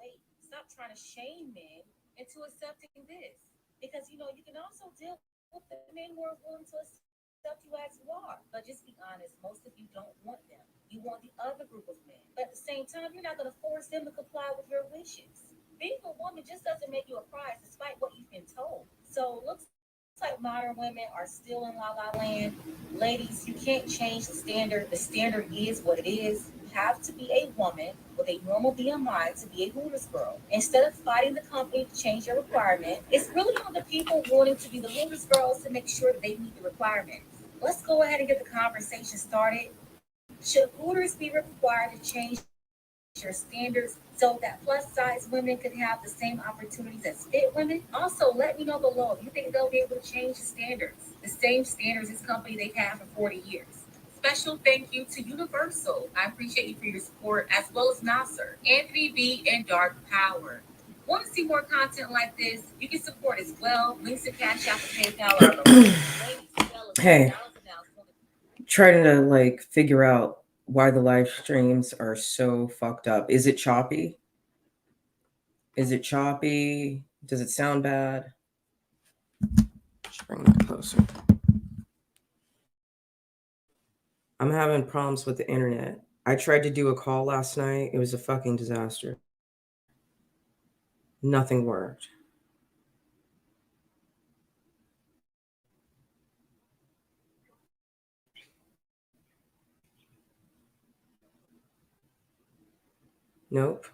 wait, stop trying to shame men into accepting this. Because, you can also deal with the men who are willing to accept you as you are. But just be honest, most of you don't want them. You want the other group of men. But at the same time, you're not going to force them to comply with your wishes. Being a woman just doesn't make you a prize despite what you've been told. So looks like modern women are still in la la land. Ladies, you can't change the standard. The standard is what it is. You have to be a woman with a normal BMI to be a Hooters girl. Instead of fighting the company to change your requirement, it's really on the people wanting to be the Hooters girls to make sure that they meet the requirements. Let's go ahead and get the conversation started. Should Hooters be required to change your standards so that plus size women could have the same opportunities as fit women? Also, let me know below if you think they'll be able to change the standards, the same standards this company they've had for 40 years. Special thank you to Universal. I appreciate you for your support, as well as Nasser, Anthony B, and Dark Power. Want to see more content like this? You can support as well. Links to Cash App and PayPal are below. Ladies, fellas, Hey, gals, and now trying to like figure out why the live streams are so fucked up. Is it choppy? Is it choppy? Does it sound bad? Just bring that closer. I'm having problems with the internet. I tried to do a call last night. It was a fucking disaster. Nothing worked. Nope.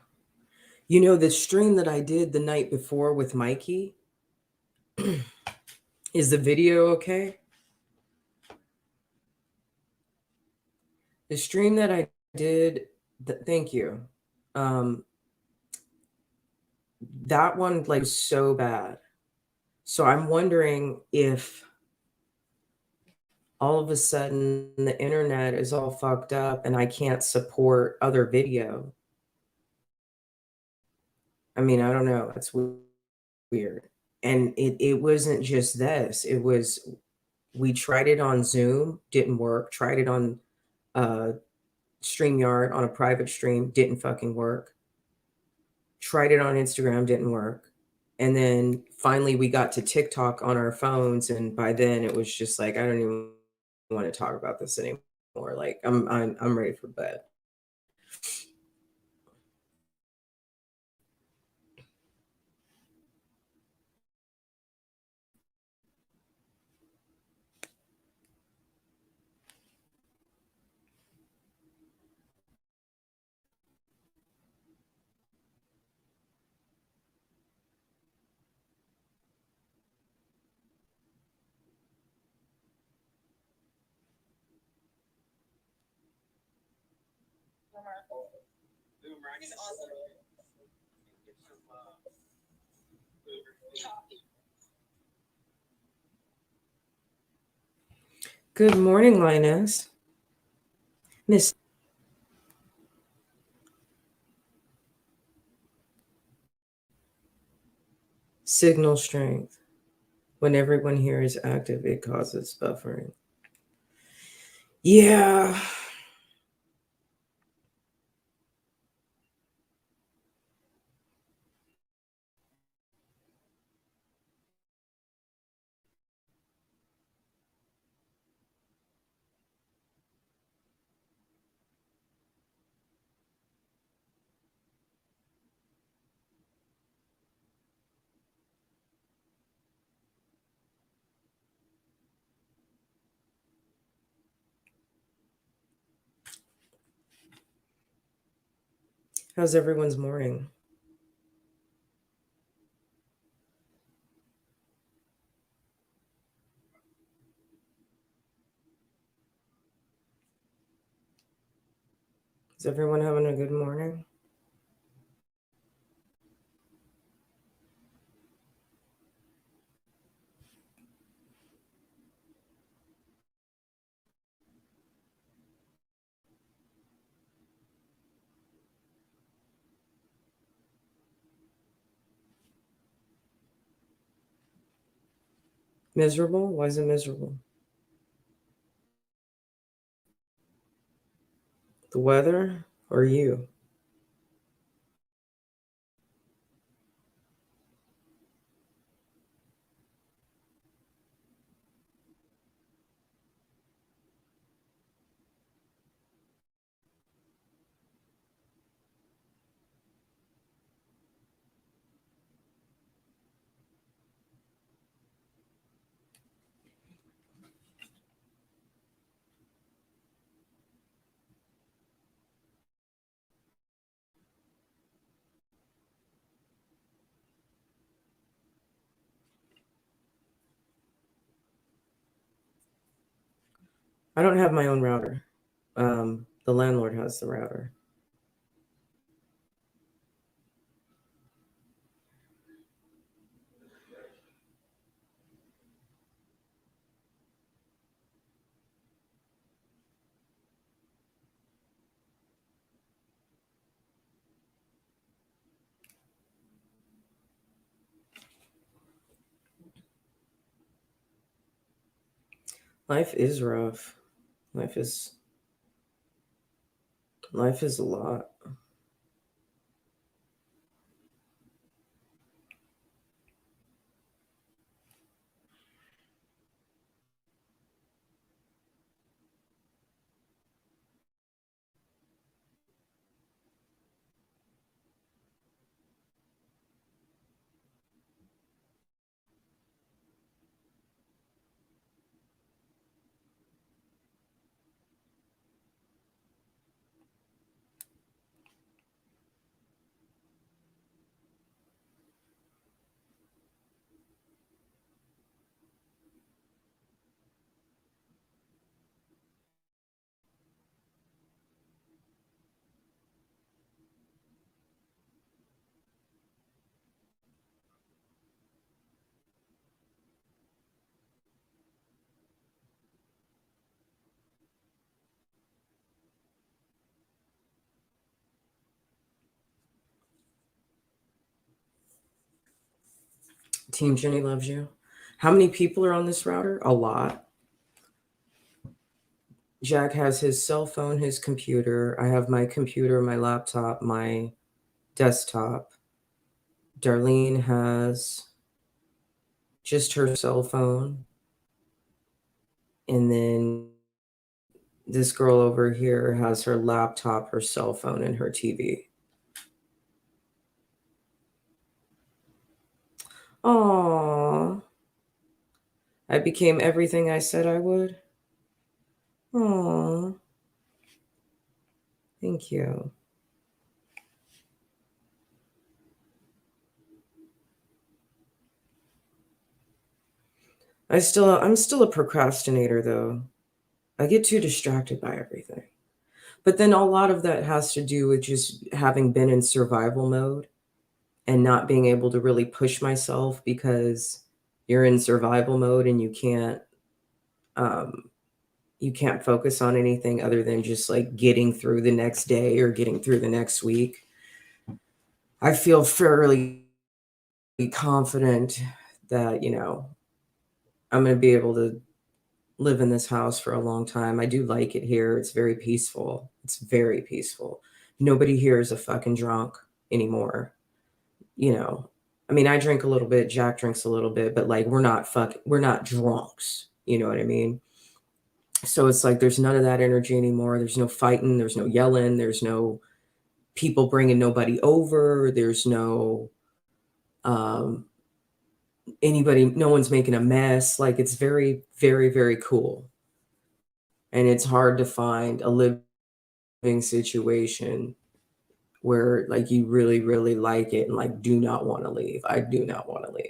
The stream that I did the night before with Mikey, is the video okay? The stream that I did, thank you. Um, that one like was so bad. So I'm wondering if all of a sudden the internet is all fucked up and I can't support other video. I mean, I don't know. It's weird. And it wasn't just this. It was we tried it on Zoom, didn't work. Tried it on uh StreamYard on a private stream, didn't fucking work. Tried it on Instagram, didn't work. And then finally we got to TikTok on our phones, and by then it was just like I don't even want to talk about this anymore. Like I'm ready for bed. Good morning, Linus. Miss Signal strength. When everyone here is active, it causes buffering. Yeah. How's everyone's morning? Is everyone having a good morning? Miserable? Why is it miserable? The weather or you? I don't have my own router. The landlord has the router. Life is rough. Life is a lot. Team Jenny loves you. How many people are on this router? A lot. Jack has his cell phone, his computer. I have my computer, my laptop, my desktop. Darlene has just her cell phone. And then this girl over here has her laptop, her cell phone, and her TV. Aww. I became everything I said I would. Aww. Thank you. I'm still a procrastinator though. I get too distracted by everything. But then a lot of that has to do with just having been in survival mode and not being able to really push myself because you're in survival mode and um, you can't focus on anything other than just like getting through the next day or getting through the next week. I feel fairly confident that, I'm going to be able to live in this house for a long time. I do like it here. It's very peaceful. It's very peaceful. Nobody here is a fucking drunk anymore. I mean, I drink a little bit, Jack drinks a little bit, but like we're not drunks. You know what I mean? So it's like there's none of that energy anymore. There's no fighting, there's no yelling, there's no people bringing nobody over, there's no um no one's making a mess. Like it's very, very, very cool. And it's hard to find a living situation where like you really, really like it and like do not want to leave. I do not want to leave.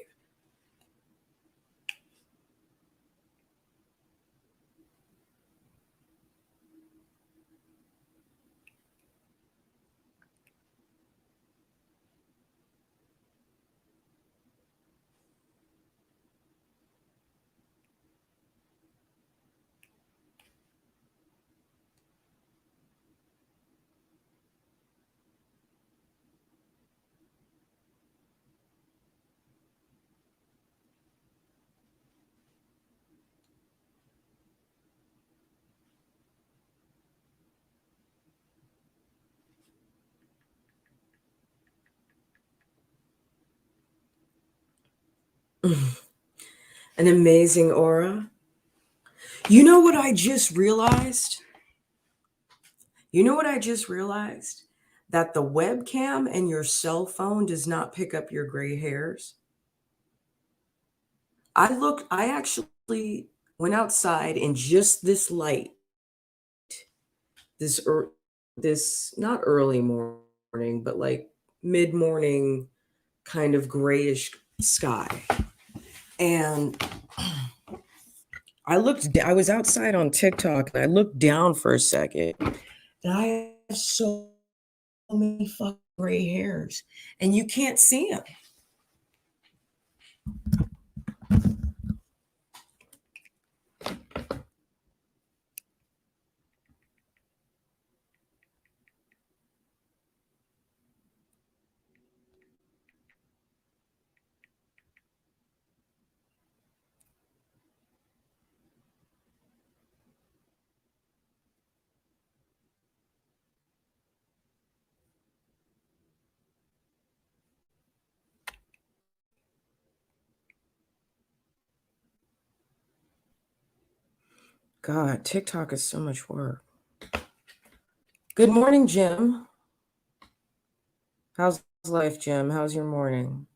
An amazing aura. You know what I just realized? That the webcam and your cell phone does not pick up your gray hairs. I actually went outside and just this light, this, this not early morning, but like mid morning kind of grayish sky. And I was outside on TikTok and I looked down for a second and I have so many fucking gray hairs and you can't see them. God, TikTok is so much work. Good morning, Jim. How's life, Jim? How's your morning?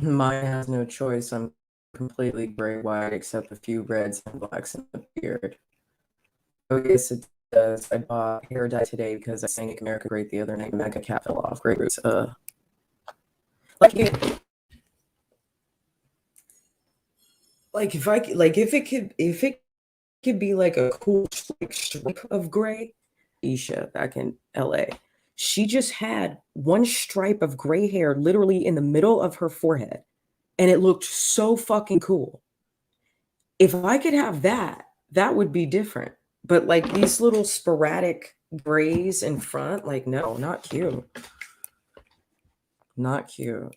Mine has no choice. I'm completely gray-white except a few reds and blacks in the beard. Oh, yes, it does. I bought hair dye today because I sang Make America Great the other night. Maga cat fell off. Great roots. Like, if it could be like a cool strip of gray. Isha back in LA. She just had one stripe of gray hair literally in the middle of her forehead. And it looked so fucking cool. If I could have that, that would be different. But like these little sporadic grays in front, like, no, not cute. Not cute.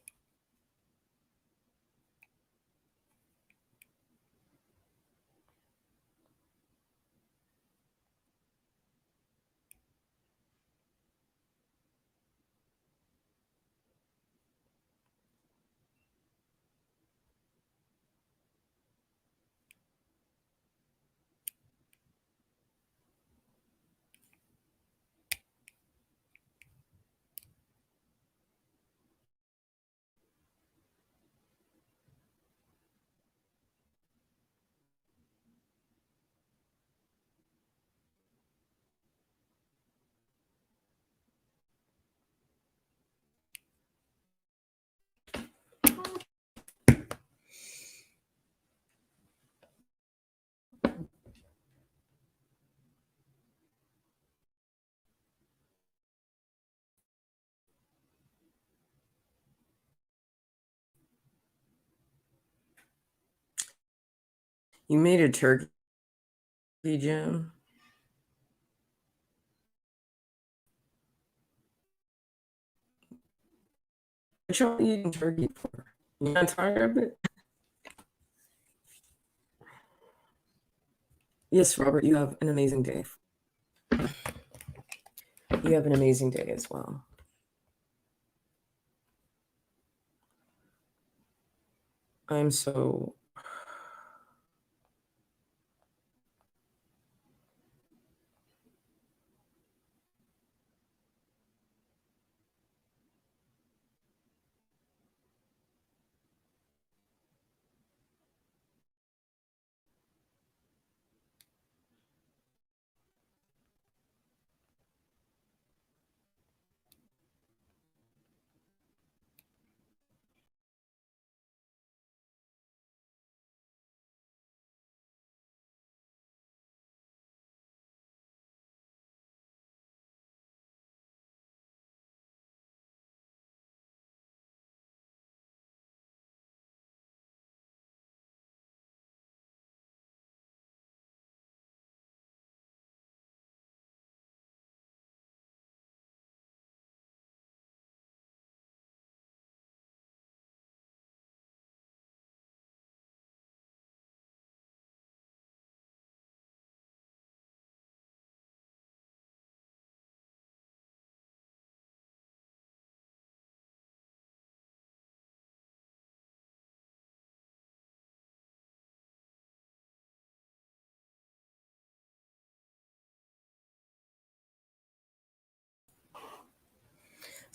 You made a turkey, Jim? What y'all eating turkey for? You not tired of it? Yes, Robert, you have an amazing day. You have an amazing day as well. I'm so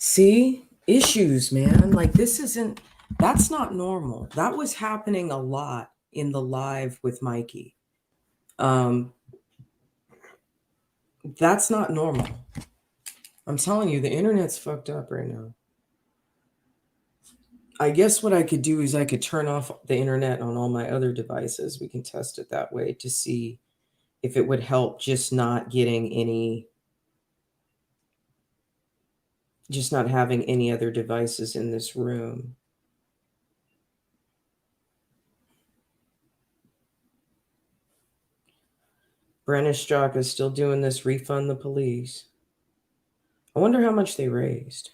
See, issues, man. Like that's not normal. That was happening a lot in the live with Mikey. That's not normal. I'm telling you, the internet's fucked up right now. I guess what I could do is I could turn off the internet on all my other devices. We can test it that way to see if it would help just not having any other devices in this room. Brenna Strzok is still doing this refund the police. I wonder how much they raised.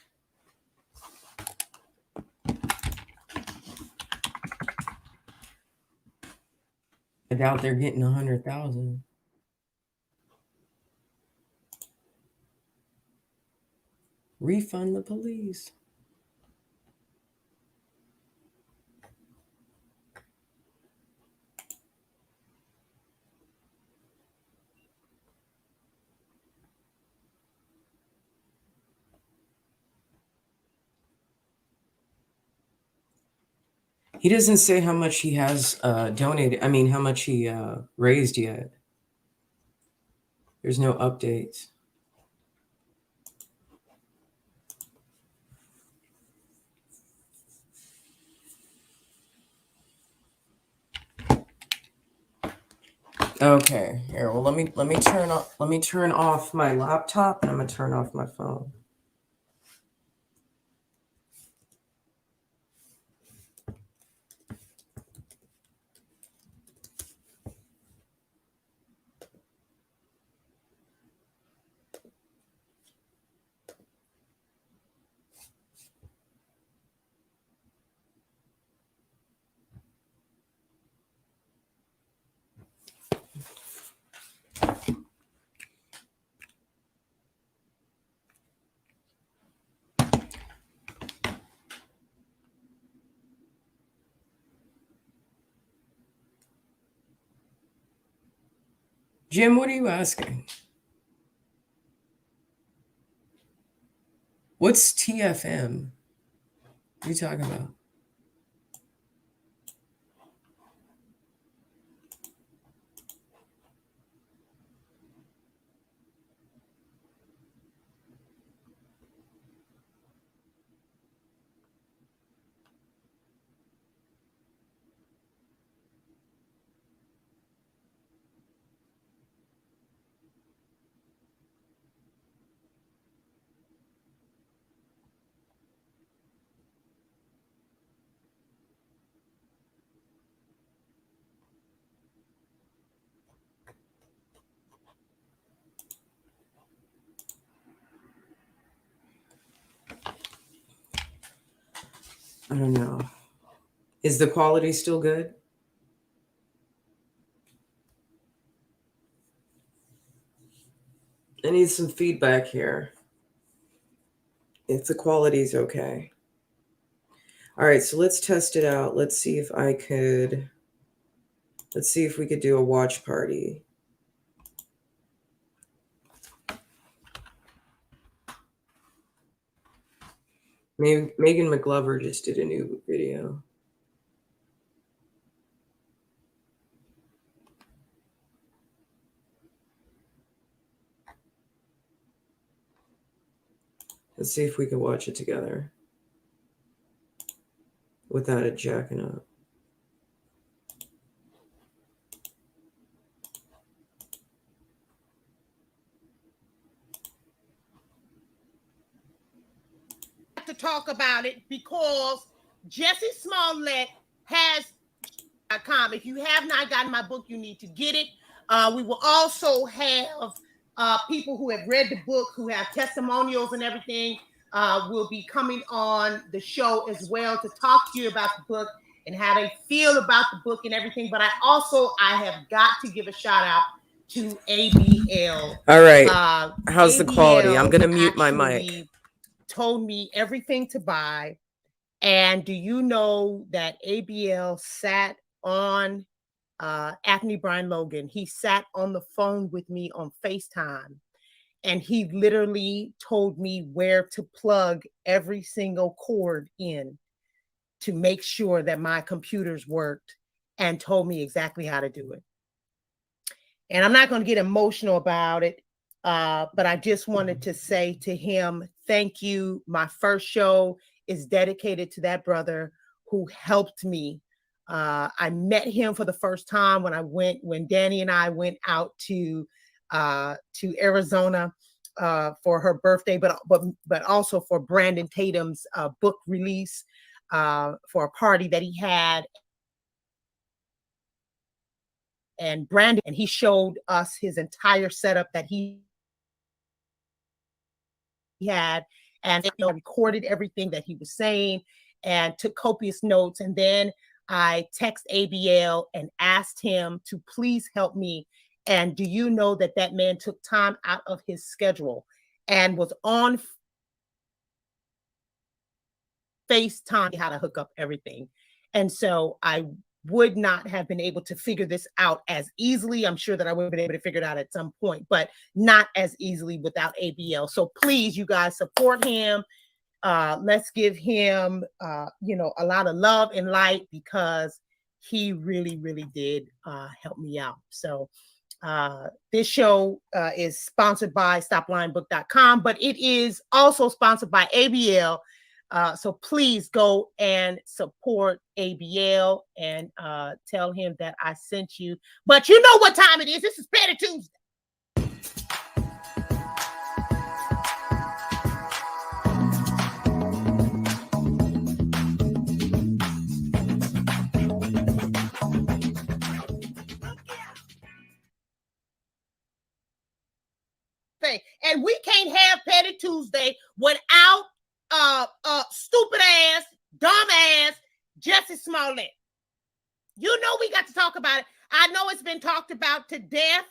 I doubt they're getting 100,000. Refund the police. He doesn't say how much he has donated. I mean, how much he raised yet. There's no updates. Okay, here. Well, let me turn off my laptop, and I'm gonna turn off my phone. Jim, what are you asking? What's TFM? What are you talking about? I don't know. Is the quality still good? I need some feedback here. If the quality is okay. All right, so let's test it out. Let's see if we could do a watch party. Megan McGlover just did a new video. Let's see if we can watch it together without it jacking up. To talk about it because Jesse Smollett has .com. If you have not gotten my book, you need to get it. We will also have people who have read the book, who have testimonials and everything, will be coming on the show as well to talk to you about the book and how they feel about the book and everything. But I have got to give a shout out to ABL. All right. How's ABL the quality? I'm going to mute my mic. Told me everything to buy. And do you know that ABL sat on Anthony Brian Logan? He sat on the phone with me on FaceTime. And he literally told me where to plug every single cord in to make sure that my computers worked, and told me exactly how to do it. And I'm not going to get emotional about it, but I just wanted to say to him, thank you. My first show is dedicated to that brother who helped me. I met him for the first time when Danny and I went out to Arizona for her birthday, but also for Brandon Tatum's book release, for a party that he had. And Brandon, and he showed us his entire setup that he had, and recorded everything that he was saying and took copious notes. And then I text ABL and asked him to please help me. And do you know that that man took time out of his schedule and was on FaceTime how to hook up everything? And so I would not have been able to figure this out as easily. I'm sure that I would have been able to figure it out at some point, but not as easily without ABL. So please, you guys, support him. Let's give him, a lot of love and light, because he really, really did help me out. So this show is sponsored by stoplinebook.com, but it is also sponsored by ABL. So please go and support ABL and tell him that I sent you. But you know what time it is. This is Petty Tuesday. And we can't have Petty Tuesday without stupid ass, dumb ass Jesse Smollett. You know we got to talk about it. I know it's been talked about to death.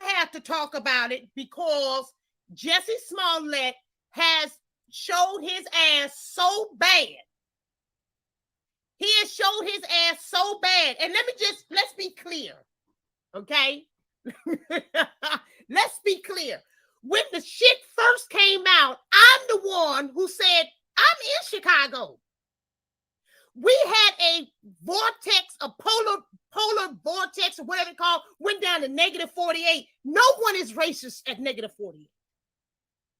I have to talk about it because Jesse Smollett has showed his ass so bad. He has showed his ass so bad. And let's be clear. Okay? Let's be clear. When the shit first came out, I'm the one who said, I'm in Chicago. We had a vortex, a polar vortex, or whatever it's called, went down to -48. No one is racist at -48.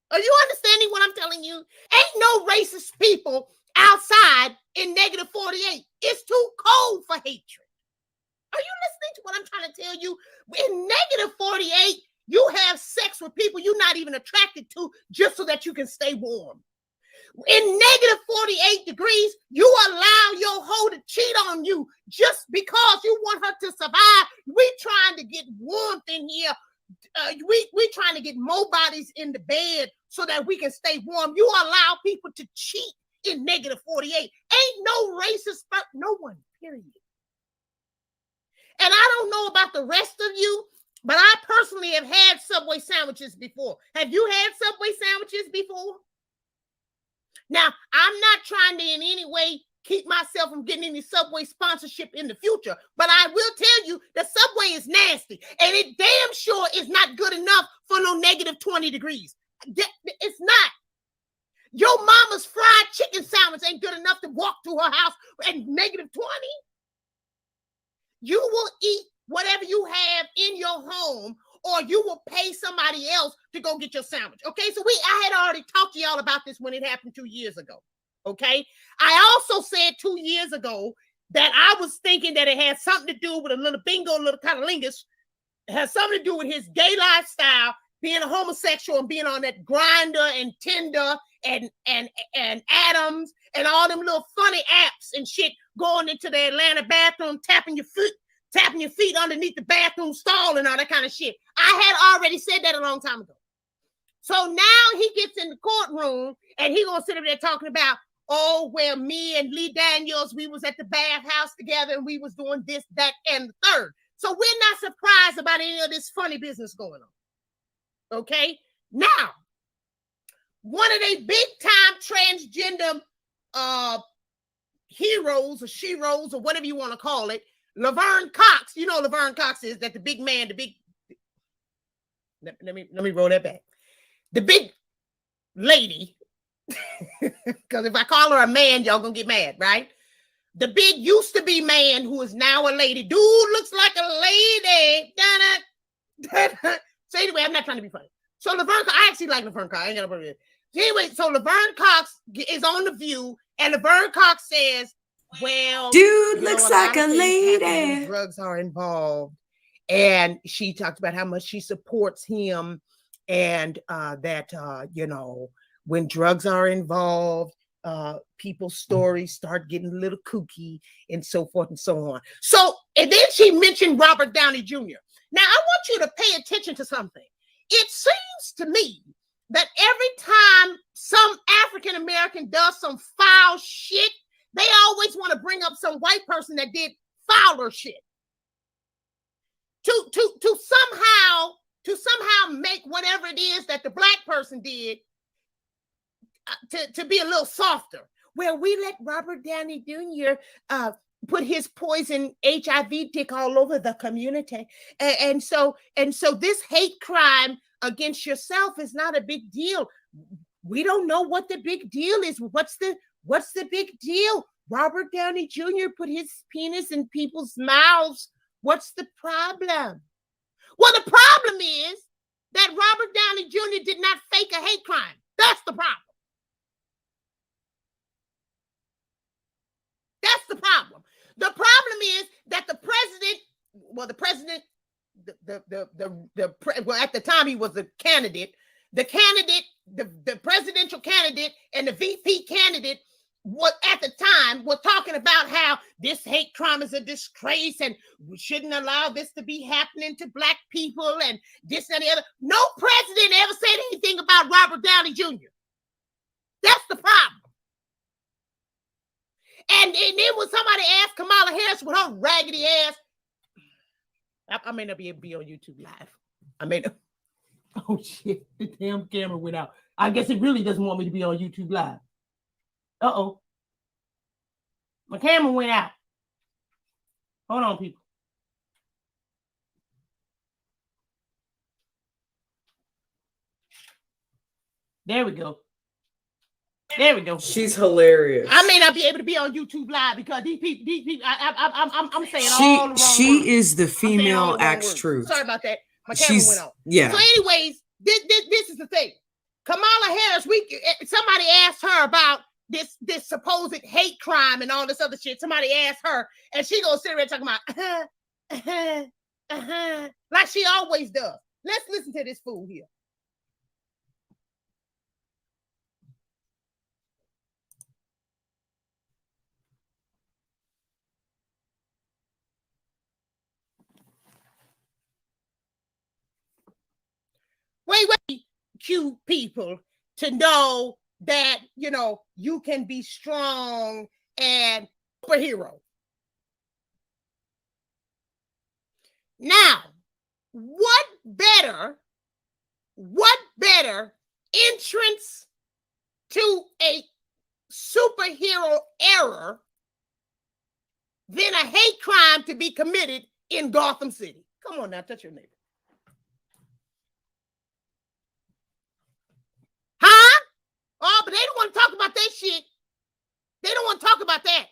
Are you understanding what I'm telling you? Ain't no racist people outside in -48. It's too cold for hatred. Are you listening to what I'm trying to tell you? In -48, you have sex with people you're not even attracted to just so that you can stay warm. In -48 degrees, you allow your hoe to cheat on you just because you want her to survive. We trying to get warmth in here. We trying to get more bodies in the bed so that we can stay warm. You allow people to cheat in -48. Ain't no racist, no one, period. And I don't know about the rest of you, but I personally have had Subway sandwiches before. Have you had Subway sandwiches before? Now, I'm not trying to in any way keep myself from getting any Subway sponsorship in the future, but I will tell you that Subway is nasty, and it damn sure is not good enough for no -20 degrees. It's not. Your mama's fried chicken sandwich ain't good enough to walk to her house at -20. You will eat whatever you have in your home, or you will pay somebody else to go get your sandwich. Okay, so I had already talked to y'all about this when it happened 2 years ago. Okay, I also said 2 years ago that I was thinking that it had something to do with a little bingo, a little cunnilingus. It has something to do with his gay lifestyle, being a homosexual and being on that Grindr and Tinder and Adams and all them little funny apps and shit, going into the Atlanta bathroom, tapping your feet underneath the bathroom stall and all that kind of shit. I had already said that a long time ago. So now he gets in the courtroom and he gonna sit up there talking about, oh, well, me and Lee Daniels, we was at the bathhouse together and we was doing this, that, and the third. So we're not surprised about any of this funny business going on. Okay? Now, one of the big time transgender heroes or sheroes or whatever you want to call it, Laverne Cox. You know Laverne Cox is that the big man, let me roll that back. the big lady, because if I call her a man, y'all gonna get mad, right? The big used to be man who is now a lady. Dude looks like a lady. So anyway, I'm not trying to be funny. So Laverne, I actually like Laverne Cox. I ain't gonna put it. Anyway, so Laverne Cox is on The View, and Laverne Cox says, well, dude looks like a lady. When drugs are involved. And she talked about how much she supports him, and that, when drugs are involved, people's stories start getting a little kooky and so forth and so on. So, and then she mentioned Robert Downey Jr. Now, I want you to pay attention to something. It seems to me that every time some African American does some foul shit, they always want to bring up some white person that did fouler shit to somehow make whatever it is that the black person did to be a little softer. Well, we let Robert Downey Jr. Put his poison HIV dick all over the community, and so this hate crime against yourself is not a big deal. We don't know what the big deal is. What's the big deal? Robert Downey Jr. put his penis in people's mouths. What's the problem? Well, the problem is that Robert Downey Jr. did not fake a hate crime. That's the problem. That's the problem. The problem is that the president, at the time he was the presidential candidate and the VP candidate at the time were talking about how this hate crime is a disgrace and we shouldn't allow this to be happening to black people and this and the other. No president ever said anything about Robert Downey Jr. That's the problem. And then when somebody asked Kamala Harris with her raggedy ass, I may not be able to be on YouTube Live. I may not. Oh shit, the damn camera went out. I guess it really doesn't want me to be on YouTube Live. Uh-oh. My camera went out. Hold on, people. There we go. There we go. She's hilarious. I may not be able to be on YouTube Live because these people I'm saying all the wrong She words. is the female Axe Truth. Sorry about that. My camera went out. Yeah. So anyways, this is the thing. Kamala Harris, somebody asked her about this supposed hate crime and all this other shit. Somebody asked her, and she gonna sit there talking about like she always does. Let's listen to this fool here. Wait, cute people to know that, you can be strong and superhero. Now, what better entrance to a superhero era than a hate crime to be committed in Gotham City? Come on now, touch your neighbor. Huh? Oh, but they don't want to talk about that shit. They don't want to talk about that.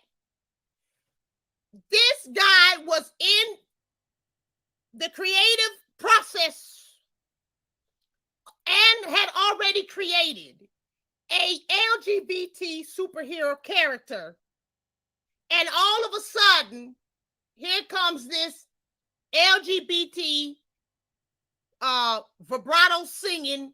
This guy was in the creative process and had already created a LGBT superhero character. And all of a sudden, here comes this LGBT vibrato singing.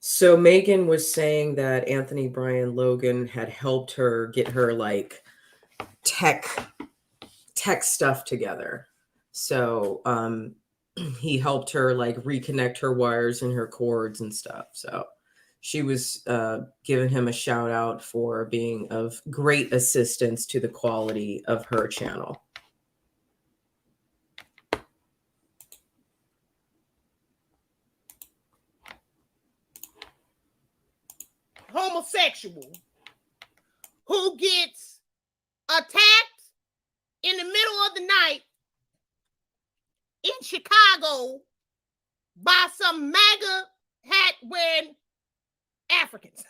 So Megan was saying that Anthony Brian Logan had helped her get her like tech stuff together. So he helped her like reconnect her wires and her cords and stuff. So she was giving him a shout out for being of great assistance to the quality of her channel. Homosexual who gets attacked in the middle of the night in Chicago by some MAGA hat wearing Africans.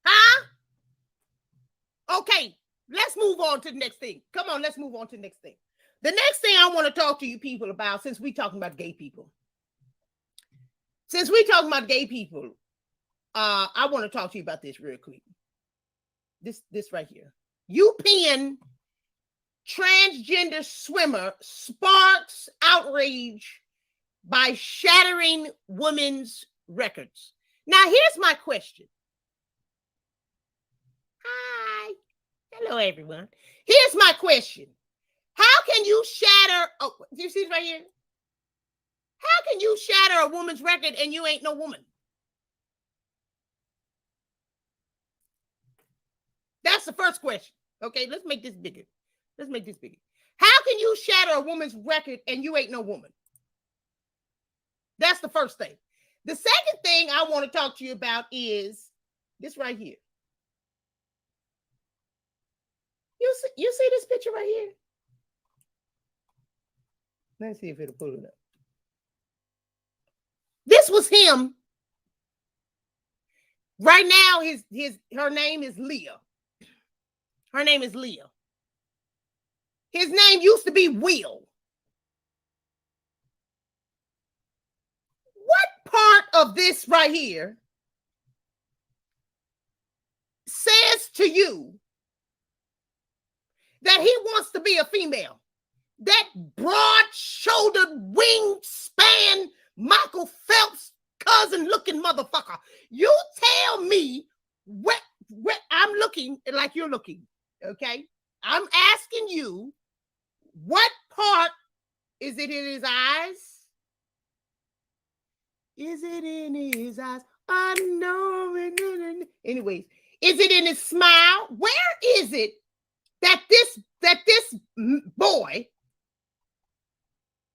Huh? Okay, let's move on to the next thing. Come on, let's move on to the next thing. The next thing I want to talk to you people about, since we're talking about gay people. Since we're talking about gay people, I want to talk to you about this real quick. This right here. UPenn transgender swimmer sparks outrage by shattering women's records. Now, here's my question. Hi. Hello, everyone. Here's my question. How can you shatter? Oh, do you see it right here? How can you shatter a woman's record and you ain't no woman? That's the first question. Okay, let's make this bigger. Let's make this bigger. How can you shatter a woman's record and you ain't no woman? That's the first thing. The second thing I want to talk to you about is this right here. You see this picture right here? Let's see if it'll pull it up. This was him. Right now, her name is Leah. Her name is Leah. His name used to be Will. What part of this right here says to you that he wants to be a female? That broad-shouldered, wingspan, Michael Phelps cousin-looking motherfucker. You tell me what I'm looking like you're looking, okay? I'm asking you, what part is it in his eyes? Is it in his eyes? I know it. Anyways, is it in his smile? Where is it that this boy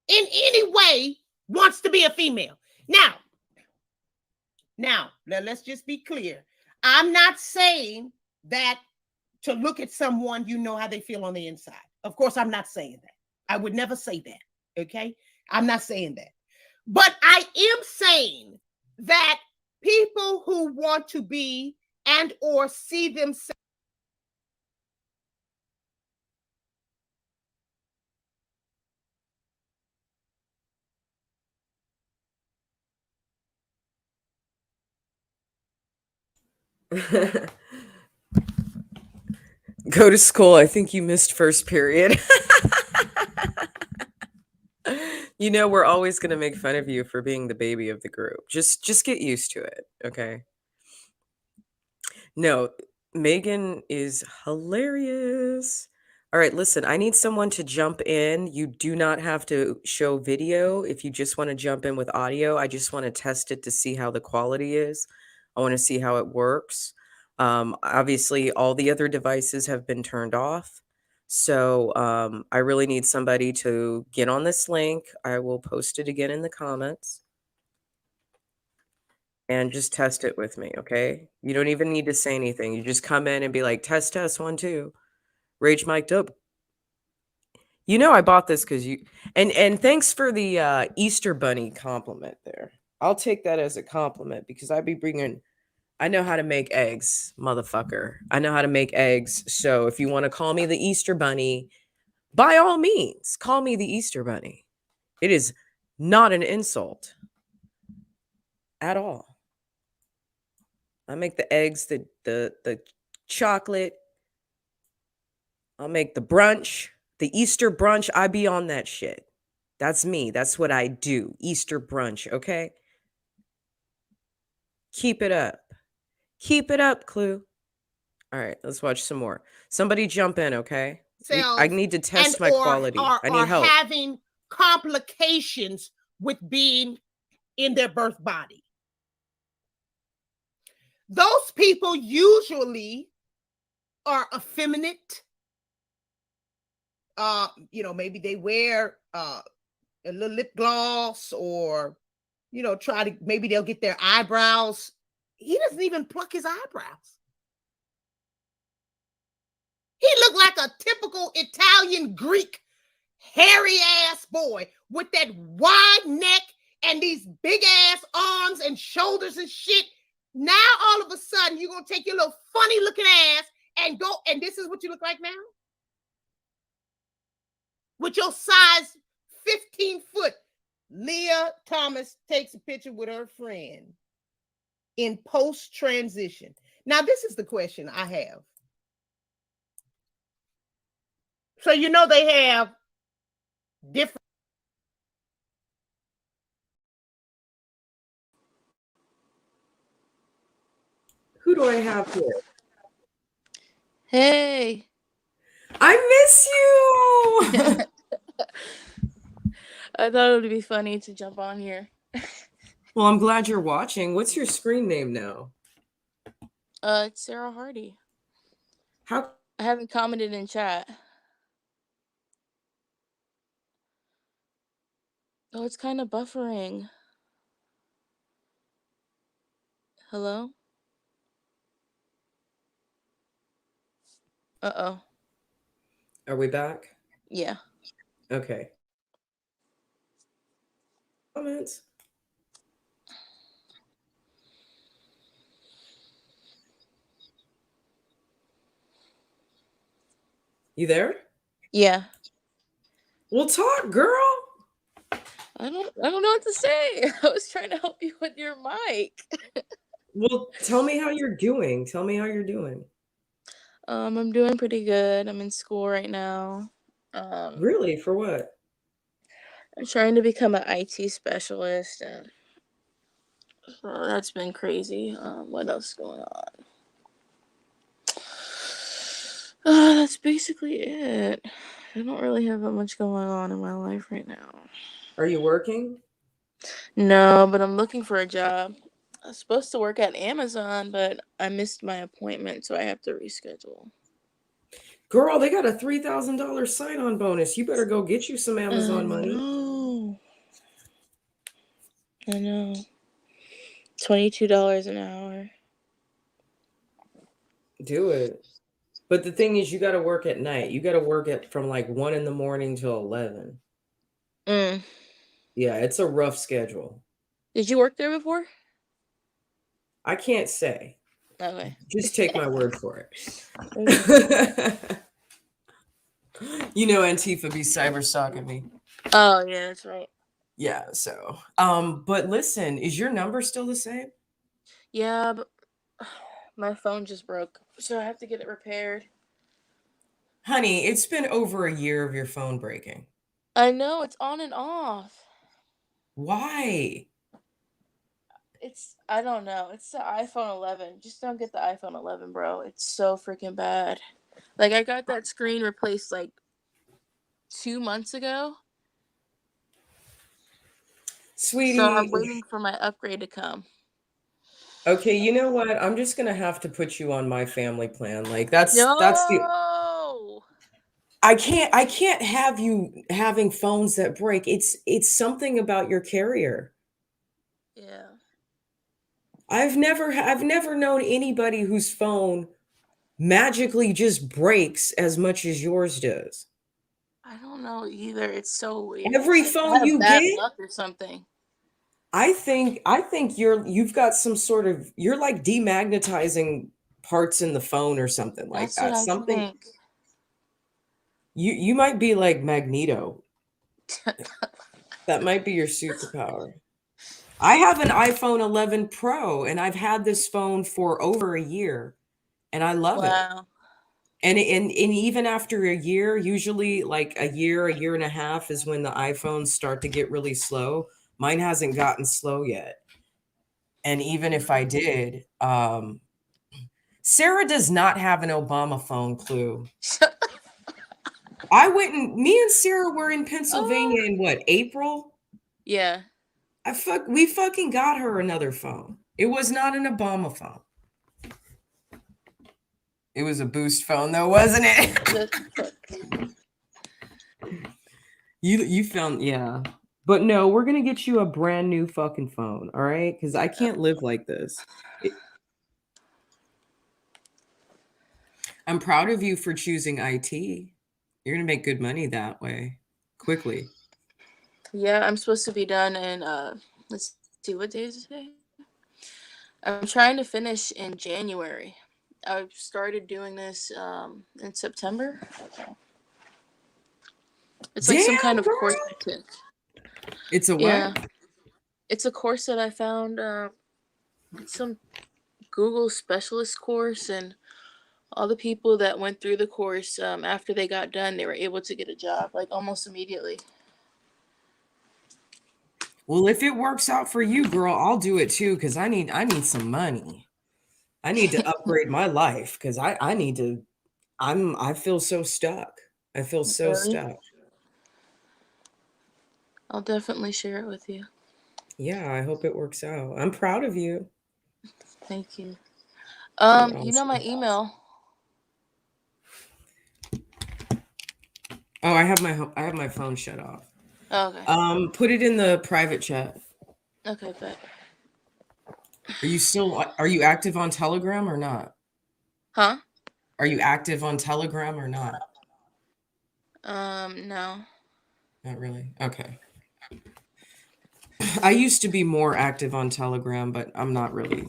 in any way wants to be a female? Now, let's just be clear. I'm not saying that to look at someone, you know how they feel on the inside. Of course, I'm not saying that. I would never say that, okay? I'm not saying that. But I am saying that people who want to be and or see themselves Go to school. I think you missed first period. You know, we're always going to make fun of you for being the baby of the group. Just get used to it, okay? No, Megan is hilarious. All right, listen, I need someone to jump in. You do not have to show video. If you just want to jump in with audio, I just want to test it to see how the quality is. I want to see how it works. Obviously, all the other devices have been turned off. So I really need somebody to get on this link. I will post it again in the comments. And just test it with me, okay? You don't even need to say anything. You just come in and be like, test, 1, 2. Rage mic'd up. You know I bought this because you... And thanks for the Easter Bunny compliment there. I'll take that as a compliment because I'd be bringing... I know how to make eggs, motherfucker. I know how to make eggs. So if you want to call me the Easter Bunny, by all means, call me the Easter Bunny. It is not an insult at all. I make the eggs, the chocolate. I'll make the brunch, the Easter brunch. I be on that shit. That's me. That's what I do. Easter brunch, okay? Keep it up. Keep it up, Clue. All right, let's watch some more. Somebody jump in, okay? I need to test my quality. I need help. Having complications with being in their birth body. Those people usually are effeminate. Maybe they wear a little lip gloss or, maybe they'll get their eyebrows. He doesn't even pluck his eyebrows. He looked like a typical Italian Greek hairy ass boy with that wide neck and these big ass arms and shoulders and shit. Now all of a sudden you're gonna take your little funny looking ass and go, and this is what you look like now? With your size 15 foot. Leah Thomas takes a picture with her friend in post transition. Now, this is the question I have. So, you know, they have different. Who do I have here? Hey. I miss you. I thought it would be funny to jump on here. Well, I'm glad you're watching. What's your screen name now? It's Sarah Hardy. How? I haven't commented in chat. Oh, it's kind of buffering. Hello? Uh-oh. Are we back? Yeah. Okay. Comments. You there? Yeah. Well, talk, girl. I don't know what to say. I was trying to help you with your mic. Well, tell me how you're doing. Tell me how you're doing. I'm doing pretty good. I'm in school right now. Really? For what? I'm trying to become an IT specialist, and so that's been crazy. What else is going on? That's basically it. I don't really have that much going on in my life right now. Are you working? No, but I'm looking for a job. I was supposed to work at Amazon, but I missed my appointment, so I have to reschedule. Girl, they got a $3,000 sign-on bonus. You better go get you some Amazon money. I know. $22 an hour. Do it. But the thing is, you got to work at night. You got to work at from like 1 in the morning till 11. Mm. Yeah, it's a rough schedule. Did you work there before? I can't say. Okay. Just take my word for it. Okay. You know, Antifa be cyber stalking me. Oh, yeah, that's right. Yeah, so but listen, is your number still the same? Yeah, but my phone just broke, so I have to get it repaired. Honey, it's been over a year of your phone breaking. I know, it's on and off. Why? I don't know. It's the iPhone 11. Just don't get the iPhone 11, bro. It's so freaking bad. Like, I got that screen replaced like 2 months ago. Sweetie. So I'm waiting for my upgrade to come. Okay, you know what? I'm just gonna have to put you on my family plan. Like that's the I can't have you having phones that break. It's something about your carrier. Yeah. I've never known anybody whose phone magically just breaks as much as yours does. I don't know either. It's so weird. Every It's like phone I have you bad get, luck or something. I think you've got some sort of, you're like demagnetizing parts in the phone or something like That's that. what I Something think. you might be like Magneto. That might be your superpower. I have an iPhone 11 Pro and I've had this phone for over a year and I love it. Wow. And even after a year, usually like a year and a half is when the iPhones start to get really slow. Mine hasn't gotten slow yet. And even if I did, Sarah does not have an Obama phone clue. Me and Sarah were in Pennsylvania in what, April? Yeah. We fucking got her another phone. It was not an Obama phone. It was a Boost phone though, wasn't it? You found, yeah. But no, we're gonna get you a brand new fucking phone, all right? Because I can't live like this. I'm proud of you for choosing IT. You're gonna make good money that way, quickly. Yeah, I'm supposed to be done in let's see, what day is it today? I'm trying to finish in January. I started doing this in September. It's like some kind Damn, of course girl. I took. It's a Yeah, what? it's a course that I found. It's some Google specialist course, and all the people that went through the course, after they got done, they were able to get a job like almost immediately. Well, if it works out for you, girl, I'll do it too because I need some money. I need to upgrade my life because I need to. I feel so stuck. I feel so Really? stuck. I'll definitely share it with you. Yeah, I hope it works out. I'm proud of you. Thank you. You're You know awesome. my email. Oh, I have my phone shut off. Oh, okay. Put it in the private chat. Okay, but Are you active on Telegram or not? huh? Are you active on Telegram or not? No. Not really. Okay. I used to be more active on Telegram, but I'm not really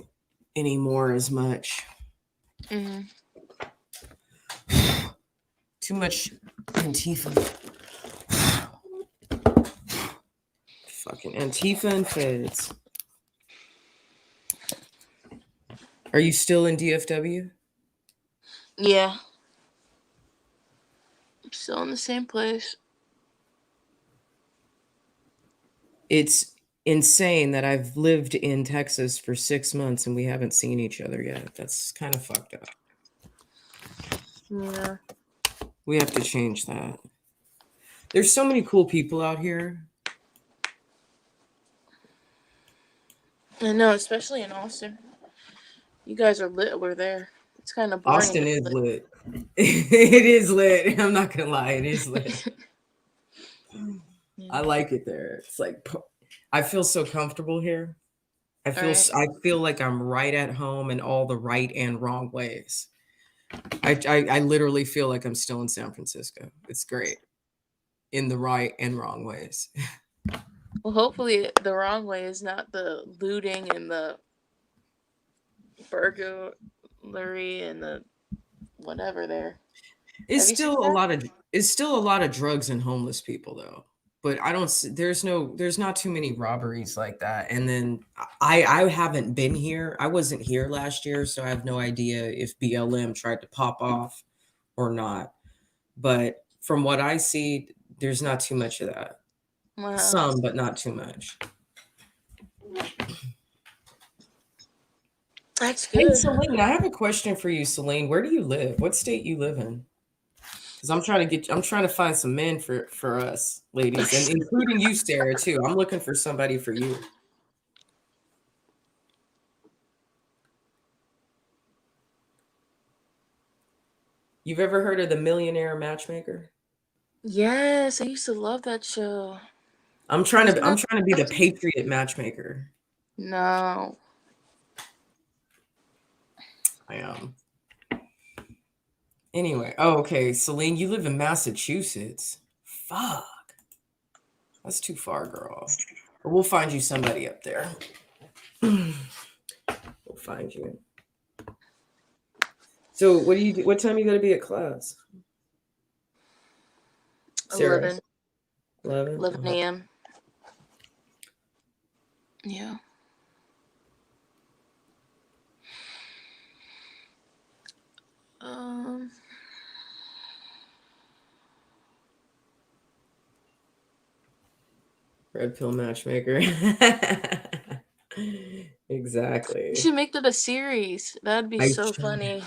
anymore as much. Mhm. Too much Antifa. Fucking Antifa and feds. Are you still in DFW? Yeah. I'm still in the same place. It's insane that I've lived in Texas for 6 months and we haven't seen each other yet. That's kind of fucked up. Yeah. We have to change that. There's so many cool people out here. I know, especially in Austin. You guys are lit over there. It's kind of boring. Austin is lit. It is lit. I'm not gonna lie, it is lit. Yeah. I like it there. It's like I feel so comfortable here. I Right. feel like I'm right at home in all the right and wrong ways. I literally feel like I'm still in San Francisco. It's great in the right and wrong ways. Well, hopefully the wrong way is not the looting and the burglary and the whatever there. It's Have you seen still that? it's still a lot of drugs and homeless people though. But I don't there's not too many robberies like that. And then I haven't been here. I wasn't here last year, so I have no idea if BLM tried to pop off or not. But from what I see, there's not too much of that. Wow. Some, but not too much. That's Hey, good. Celine, I have a question for you, Celine. Where do you live? What state you live in? Because I'm trying to find some men for us, ladies, and including you, Sarah, too. I'm looking for somebody for you. You've ever heard of the Millionaire Matchmaker? Yes, I used to love that show. I'm trying to be the Patriot Matchmaker. No. I am. Anyway, oh, okay, Celine, you live in Massachusetts. Fuck. That's too far, girl. But we'll find you somebody up there. We'll find you. So, what time you got to be at class? Sarah? 11. 11 a.m. Yeah. Um. Red pill matchmaker. Exactly. You should make that a series. That'd be I so should. funny.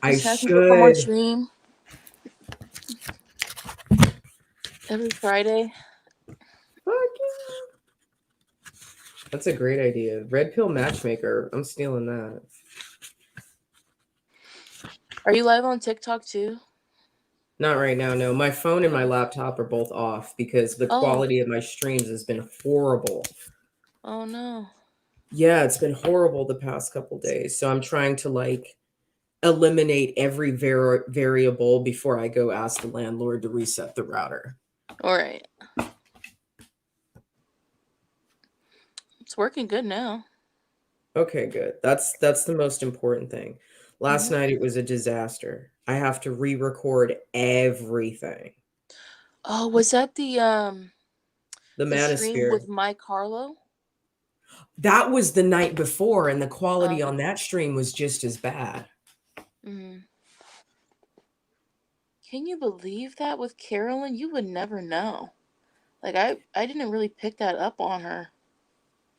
I Just have people come on should. stream every Friday. Fuck yeah. That's a great idea. Red pill matchmaker. I'm stealing that. Are you live on TikTok too? Not right now, no. My phone and my laptop are both off because the Oh. quality of my streams has been horrible. Oh no. Yeah, it's been horrible the past couple days. So I'm trying to eliminate every variable before I go ask the landlord to reset the router. All right. It's working good now. Okay, good. That's the most important thing. Last night it was a disaster. I have to re-record everything. Oh, was that the stream Manosphere. with Mike Harlow? That was the night before, and the quality on that stream was just as bad. Mm. Can you believe that with Carolyn? You would never know. Like I didn't really pick that up on her.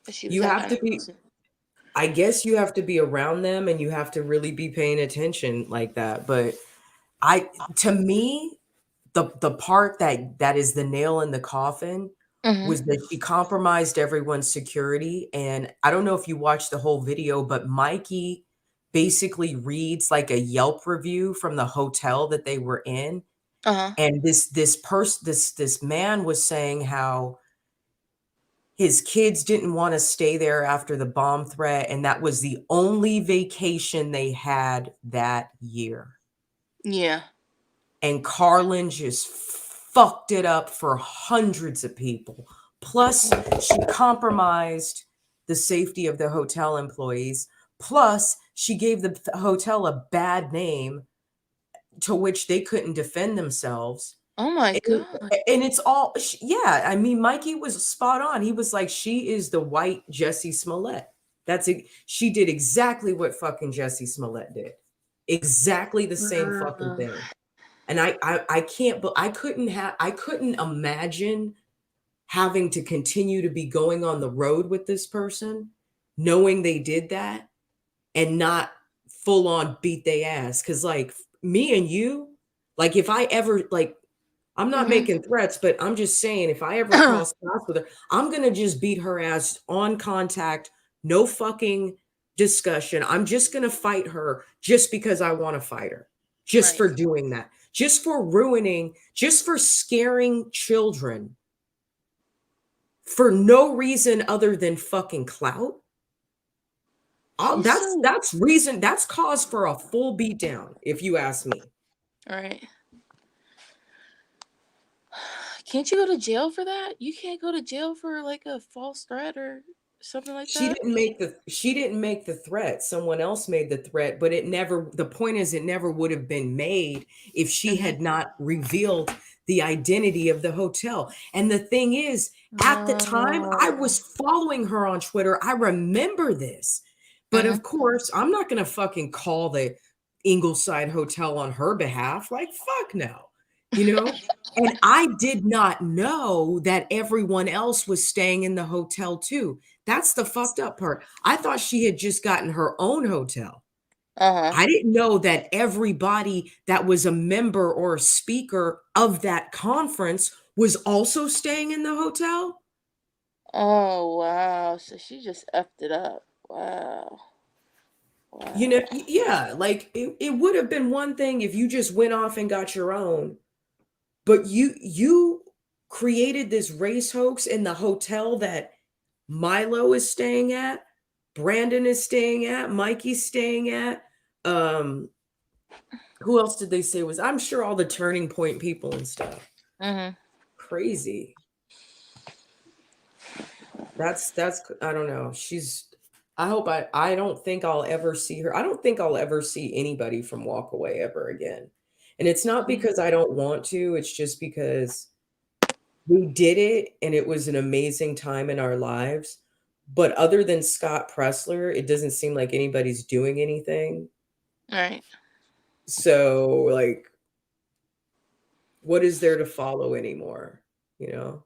She was You have to be, person. I guess you have to be around them and you have to really be paying attention like that. But to me, the part that is the nail in the coffin was that she compromised everyone's security. And I don't know if you watched the whole video, but Mikey basically reads like a Yelp review from the hotel that they were in. And this man was saying how his kids didn't want to stay there after the bomb threat, and that was the only vacation they had that year. Yeah. And Carlin just fucked it up for hundreds of people. Plus, she compromised the safety of the hotel employees. Plus, she gave the hotel a bad name to which they couldn't defend themselves. Oh my God. And it's all, yeah. I mean, Mikey was spot on. He was like, she is the white Jussie Smollett. She did exactly what fucking Jussie Smollett did. Exactly the same fucking thing. And I couldn't imagine having to continue to be going on the road with this person, knowing they did that and not full on beat they ass. Cause like me and you, like if I ever like, I'm not making threats, but I'm just saying if I ever cross paths with her, I'm going to just beat her ass on contact. No fucking discussion. I'm just going to fight her just because I want to fight her. Just for doing that. Just for ruining, just for scaring children for no reason other than fucking clout. That's cause for a full beatdown, if you ask me. All right. Can't you go to jail for that? You can't go to jail for like a false threat or something like that. She didn't make the threat. Someone else made the threat, but the point is it never would have been made if she had not revealed the identity of the hotel. And the thing is, at the time I was following her on Twitter. I remember this. But of course, I'm not going to fucking call the Ingleside Hotel on her behalf. Like, fuck no. You know? And I did not know that everyone else was staying in the hotel too. That's the fucked up part. I thought she had just gotten her own hotel. I didn't know that everybody that was a member or a speaker of that conference was also staying in the hotel. Oh, wow. So she just effed it up. Wow. You know, yeah, like it would have been one thing if you just went off and got your own. But you created this race hoax in the hotel that Milo is staying at, Brandon is staying at, Mikey's staying at. Who else did they say was? I'm sure all the Turning Point people and stuff. Crazy. That's I don't know. I don't think I'll ever see her. I don't think I'll ever see anybody from Walkaway ever again. And it's not because I don't want to, it's just because we did it and it was an amazing time in our lives. But other than Scott Pressler, it doesn't seem like anybody's doing anything. Right. So, like, what is there to follow anymore? You know?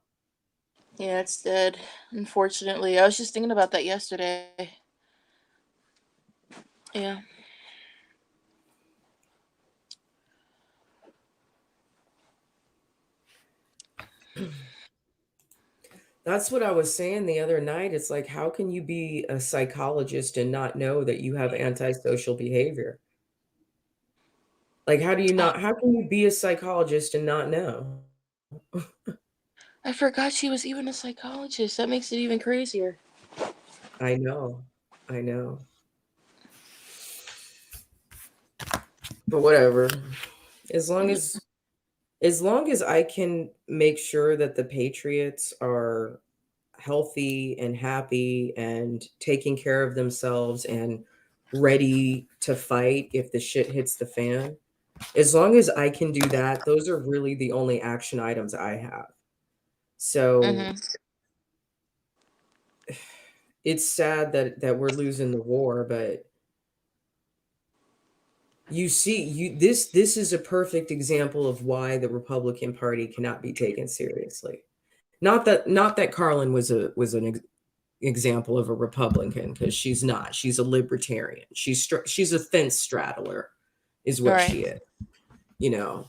Yeah, it's dead. Unfortunately. I was just thinking about that yesterday. Yeah. That's what I was saying the other night. It's like, how can you be a psychologist and not know that you have antisocial behavior? Like, how can you be a psychologist and not know? I forgot she was even a psychologist. That makes it even crazier. I know. But whatever. As long as I can make sure that the Patriots are healthy and happy and taking care of themselves and ready to fight if the shit hits the fan, as long as I can do that, those are really the only action items I have. So it's sad that we're losing the war, but you see, this is a perfect example of why the Republican Party cannot be taken seriously. Not that Carlin was an example of a Republican, because she's not. She's a libertarian. She's a fence straddler, is what she is. You know,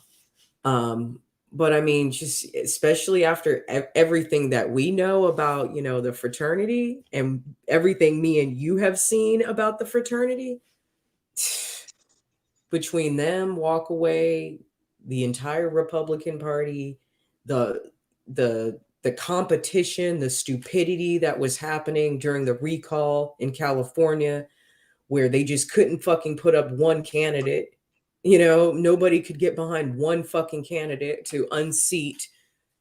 but I mean, just especially after everything that we know about, the fraternity and everything me and you have seen about the fraternity. Between them, walk away, the entire Republican Party, the competition, the stupidity that was happening during the recall in California, where they just couldn't fucking put up one candidate. Nobody could get behind one fucking candidate to unseat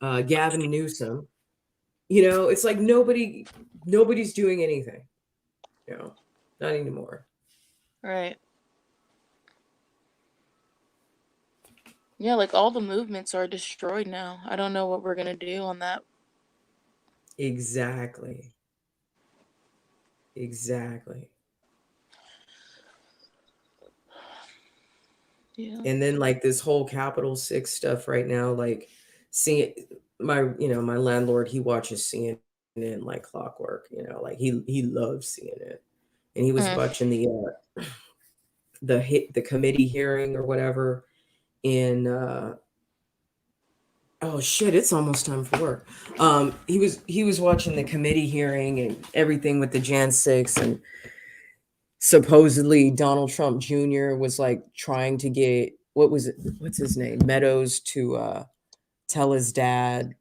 Gavin Newsom. It's like nobody's doing anything. Not anymore. Right. Yeah, like all the movements are destroyed now. I don't know what we're gonna do on that. Exactly. Yeah. And then like this whole Capital 6 stuff right now, like seeing my landlord, he watches CNN like clockwork, like he loves seeing it. And he was watching the committee hearing or whatever in oh shit, it's almost time for work. He was watching the committee hearing and everything with the Jan 6, and supposedly Donald Trump Jr. was like trying to get what's his name, Meadows, to tell his dad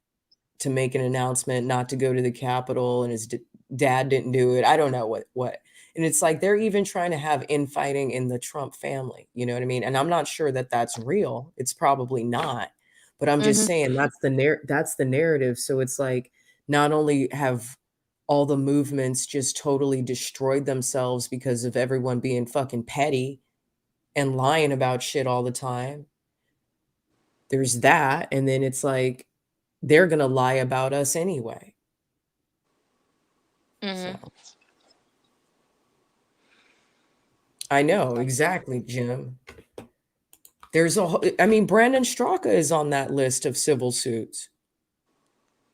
to make an announcement not to go to the Capitol, and his dad didn't do it. I don't know what. And it's like they're even trying to have infighting in the Trump family. You know what I mean? And I'm not sure that that's real. It's probably not. But I'm just saying that's the narrative. So it's like not only have all the movements just totally destroyed themselves because of everyone being fucking petty and lying about shit all the time. There's that. And then it's like they're going to lie about us anyway. So. I know, exactly, Jim. Brandon Straka is on that list of civil suits.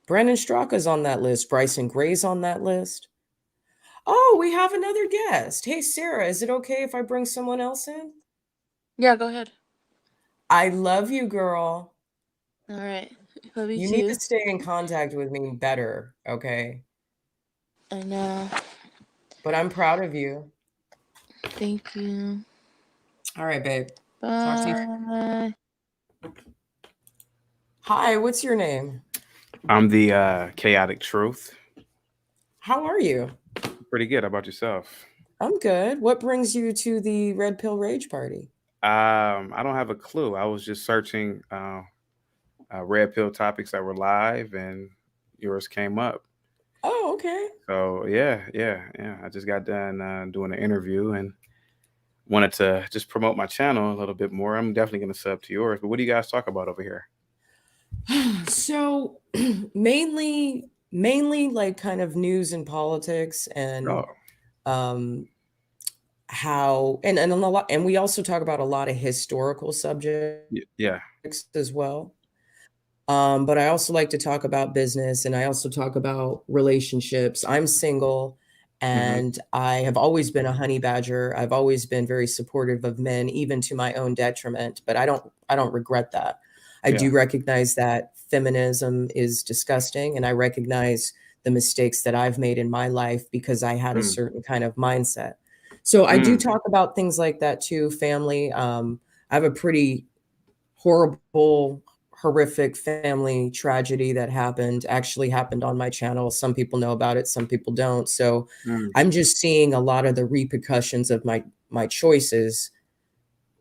Brandon Straka is on that list. Bryson Gray's on that list. Oh, we have another guest. Hey, Sarah, is it okay if I bring someone else in? Yeah, go ahead. I love you, girl. All right. Love you You too. need to stay in contact with me better, okay? I know. But I'm proud of you. Thank you. All right, babe. Bye. Talk to you. Hi, what's your name? I'm the Chaotic Truth. How are you? Pretty good. How about yourself? I'm good. What brings you to the Red Pill Rage Party? I don't have a clue. I was just searching Red Pill topics that were live, and yours came up. Oh, okay. So yeah. I just got done doing an interview and wanted to just promote my channel a little bit more. I'm definitely going to sub to yours. But what do you guys talk about over here? So mainly like kind of news and politics and how and a lot, and we also talk about a lot of historical subjects as well. But I also like to talk about business, and I also talk about relationships. I'm single, and I have always been a honey badger. I've always been very supportive of men, even to my own detriment, but I don't regret that. I do recognize that feminism is disgusting, and I recognize the mistakes that I've made in my life because I had a certain kind of mindset. So I do talk about things like that too, family. I have a pretty horrific family tragedy that actually happened on my channel. Some people know about it, some people don't. So I'm just seeing a lot of the repercussions of my choices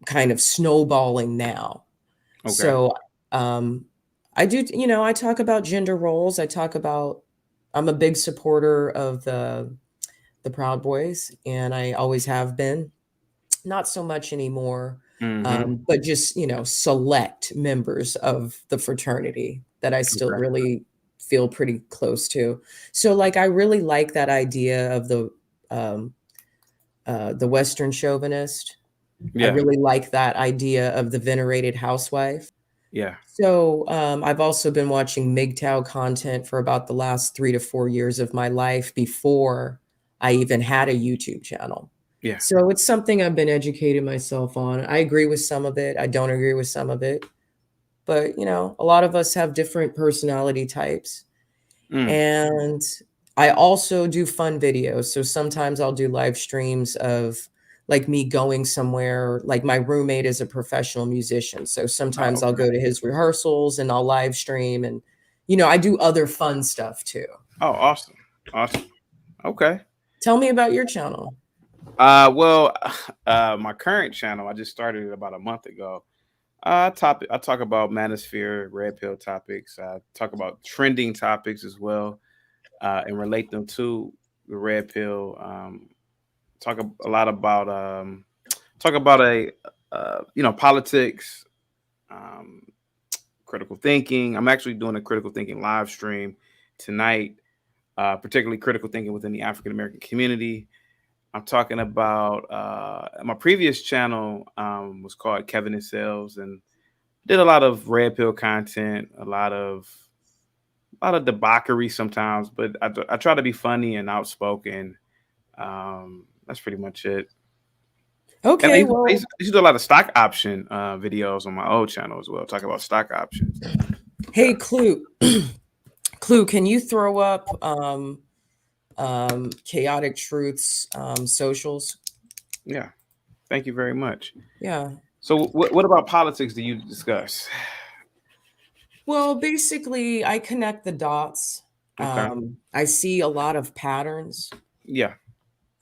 kind of snowballing now. Okay. So I do, I talk about gender roles. I'm a big supporter of the Proud Boys, and I always have been. Not so much anymore, but just, select members of the fraternity that I still Okay. really feel pretty close to. So, like, I really like that idea of the Western chauvinist. I Yeah. really like that idea of the venerated housewife. Yeah. So I've also been watching MGTOW content for about the last 3 to 4 years of my life before I even had a YouTube channel. Yeah. So it's something I've been educating myself on. I agree with some of it. I don't agree with some of it. But, a lot of us have different personality types. And I also do fun videos. So sometimes I'll do live streams of like me going somewhere. Like my roommate is a professional musician. So sometimes I'll go to his rehearsals and I'll live stream, and, I do other fun stuff too. Oh, awesome. Awesome. Okay. Tell me about your channel. Well, my current channel, I just started it about a month ago. I talk about manosphere, red pill topics. I talk about trending topics as well, and relate them to the red pill. Talk a lot about politics, critical thinking. I'm actually doing a critical thinking live stream tonight, particularly critical thinking within the African American community. I'm talking about my previous channel was called Kevin and Sales, and did a lot of red pill content, a lot of debauchery sometimes, but I try to be funny and outspoken. That's pretty much it. Okay, and I used to do a lot of stock option videos on my old channel as well, talk about stock options. Hey, Clue, can you throw up Chaotic Truths socials? Yeah, thank you very much. Yeah. So what about politics do you discuss? Well, basically, I connect the dots. Okay. I see a lot of patterns. Yeah.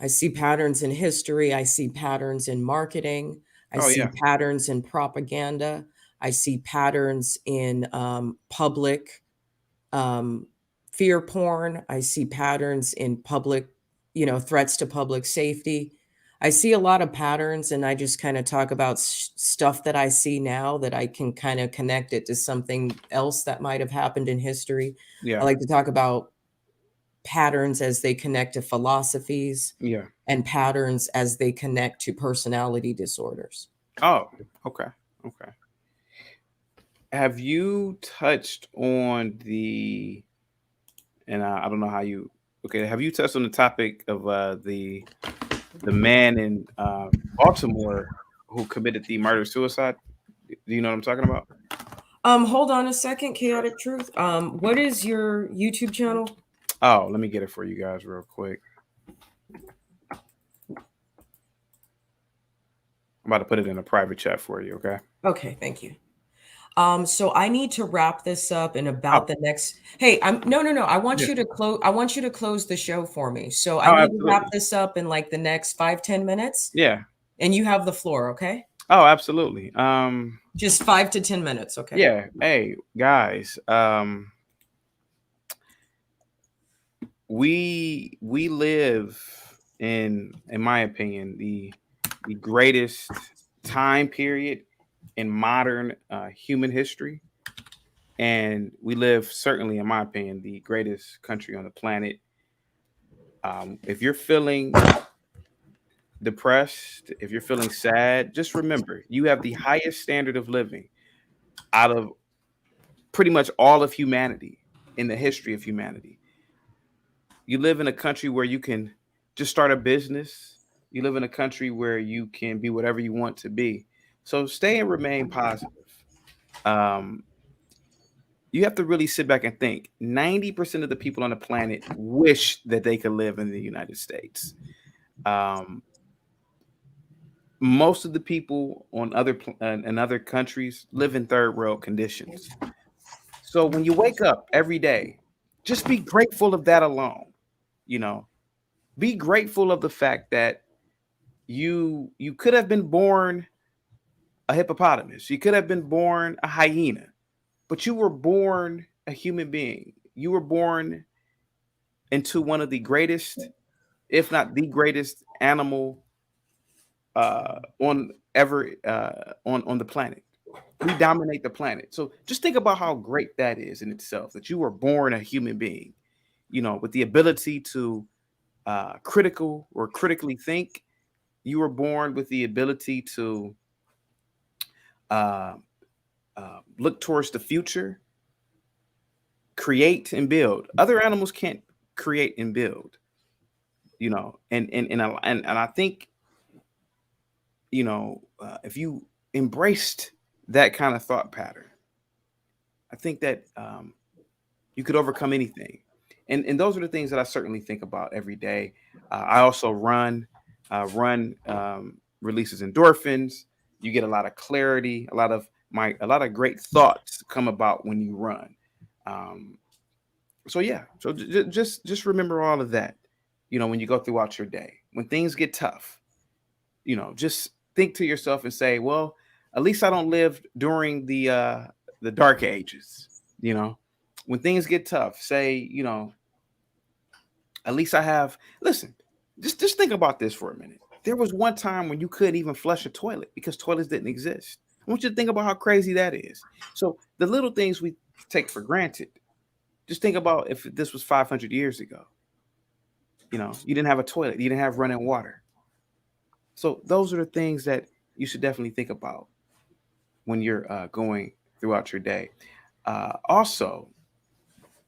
I see patterns in history. I see patterns in marketing. I see patterns in propaganda. I see patterns in public fear porn. I see patterns in public, threats to public safety. I see a lot of patterns, and I just kind of talk about stuff that I see now that I can kind of connect it to something else that might have happened in history. Yeah. I like to talk about patterns as they connect to philosophies, and patterns as they connect to personality disorders. Oh, okay. Have you touched on I don't know how you, have you touched on the topic of the man in Baltimore who committed the murder-suicide? Do you know what I'm talking about? Hold on a second, Chaotic Truth. What is your YouTube channel? Oh, let me get it for you guys real quick. I'm about to put it in a private chat for you, okay? Okay, thank you. So I need to wrap this up in about the next. Hey, no. I want you to close. I want you to close the show for me. So I need to wrap this up in like the next 5-10 minutes. Yeah. And you have the floor, okay? Oh, absolutely. Just 5 to 10 minutes, okay? Yeah. Hey, guys. We live in my opinion, the greatest time period in modern human history, and we live, certainly in my opinion, the greatest country on the planet. If you're feeling depressed, if you're feeling sad, just remember you have the highest standard of living out of pretty much all of humanity in the history of humanity. You live in a country where you can just start a business. You live in a country where you can be whatever you want to be. So stay and remain positive. You have to really sit back and think. 90% of the people on the planet wish that they could live in the United States. Most of the people on in other countries live in third world conditions. So when you wake up every day, just be grateful of that alone. Be grateful of the fact that you could have been born a hippopotamus. You could have been born a hyena, but you were born a human being. You were born into one of the greatest, if not the greatest animal on the planet. We dominate the planet. So just think about how great that is in itself, that you were born a human being, with the ability to critically think. You were born with the ability to look towards the future, create and build. Other animals can't create and build, and I think, if you embraced that kind of thought pattern, I think that you could overcome anything. And those are the things that I certainly think about every day. I also run releases endorphins. You get a lot of clarity, a lot of great thoughts come about when you run. So just remember all of that, when you go throughout your day. When things get tough, just think to yourself and say, well, at least I don't live during the dark ages. When things get tough, say, at least I have. Listen, just think about this for a minute. There was one time when you couldn't even flush a toilet because toilets didn't exist. I want you to think about how crazy that is. So the little things we take for granted, just think about if this was 500 years ago. You didn't have a toilet, you didn't have running water. So those are the things that you should definitely think about when you're going throughout your day. Also,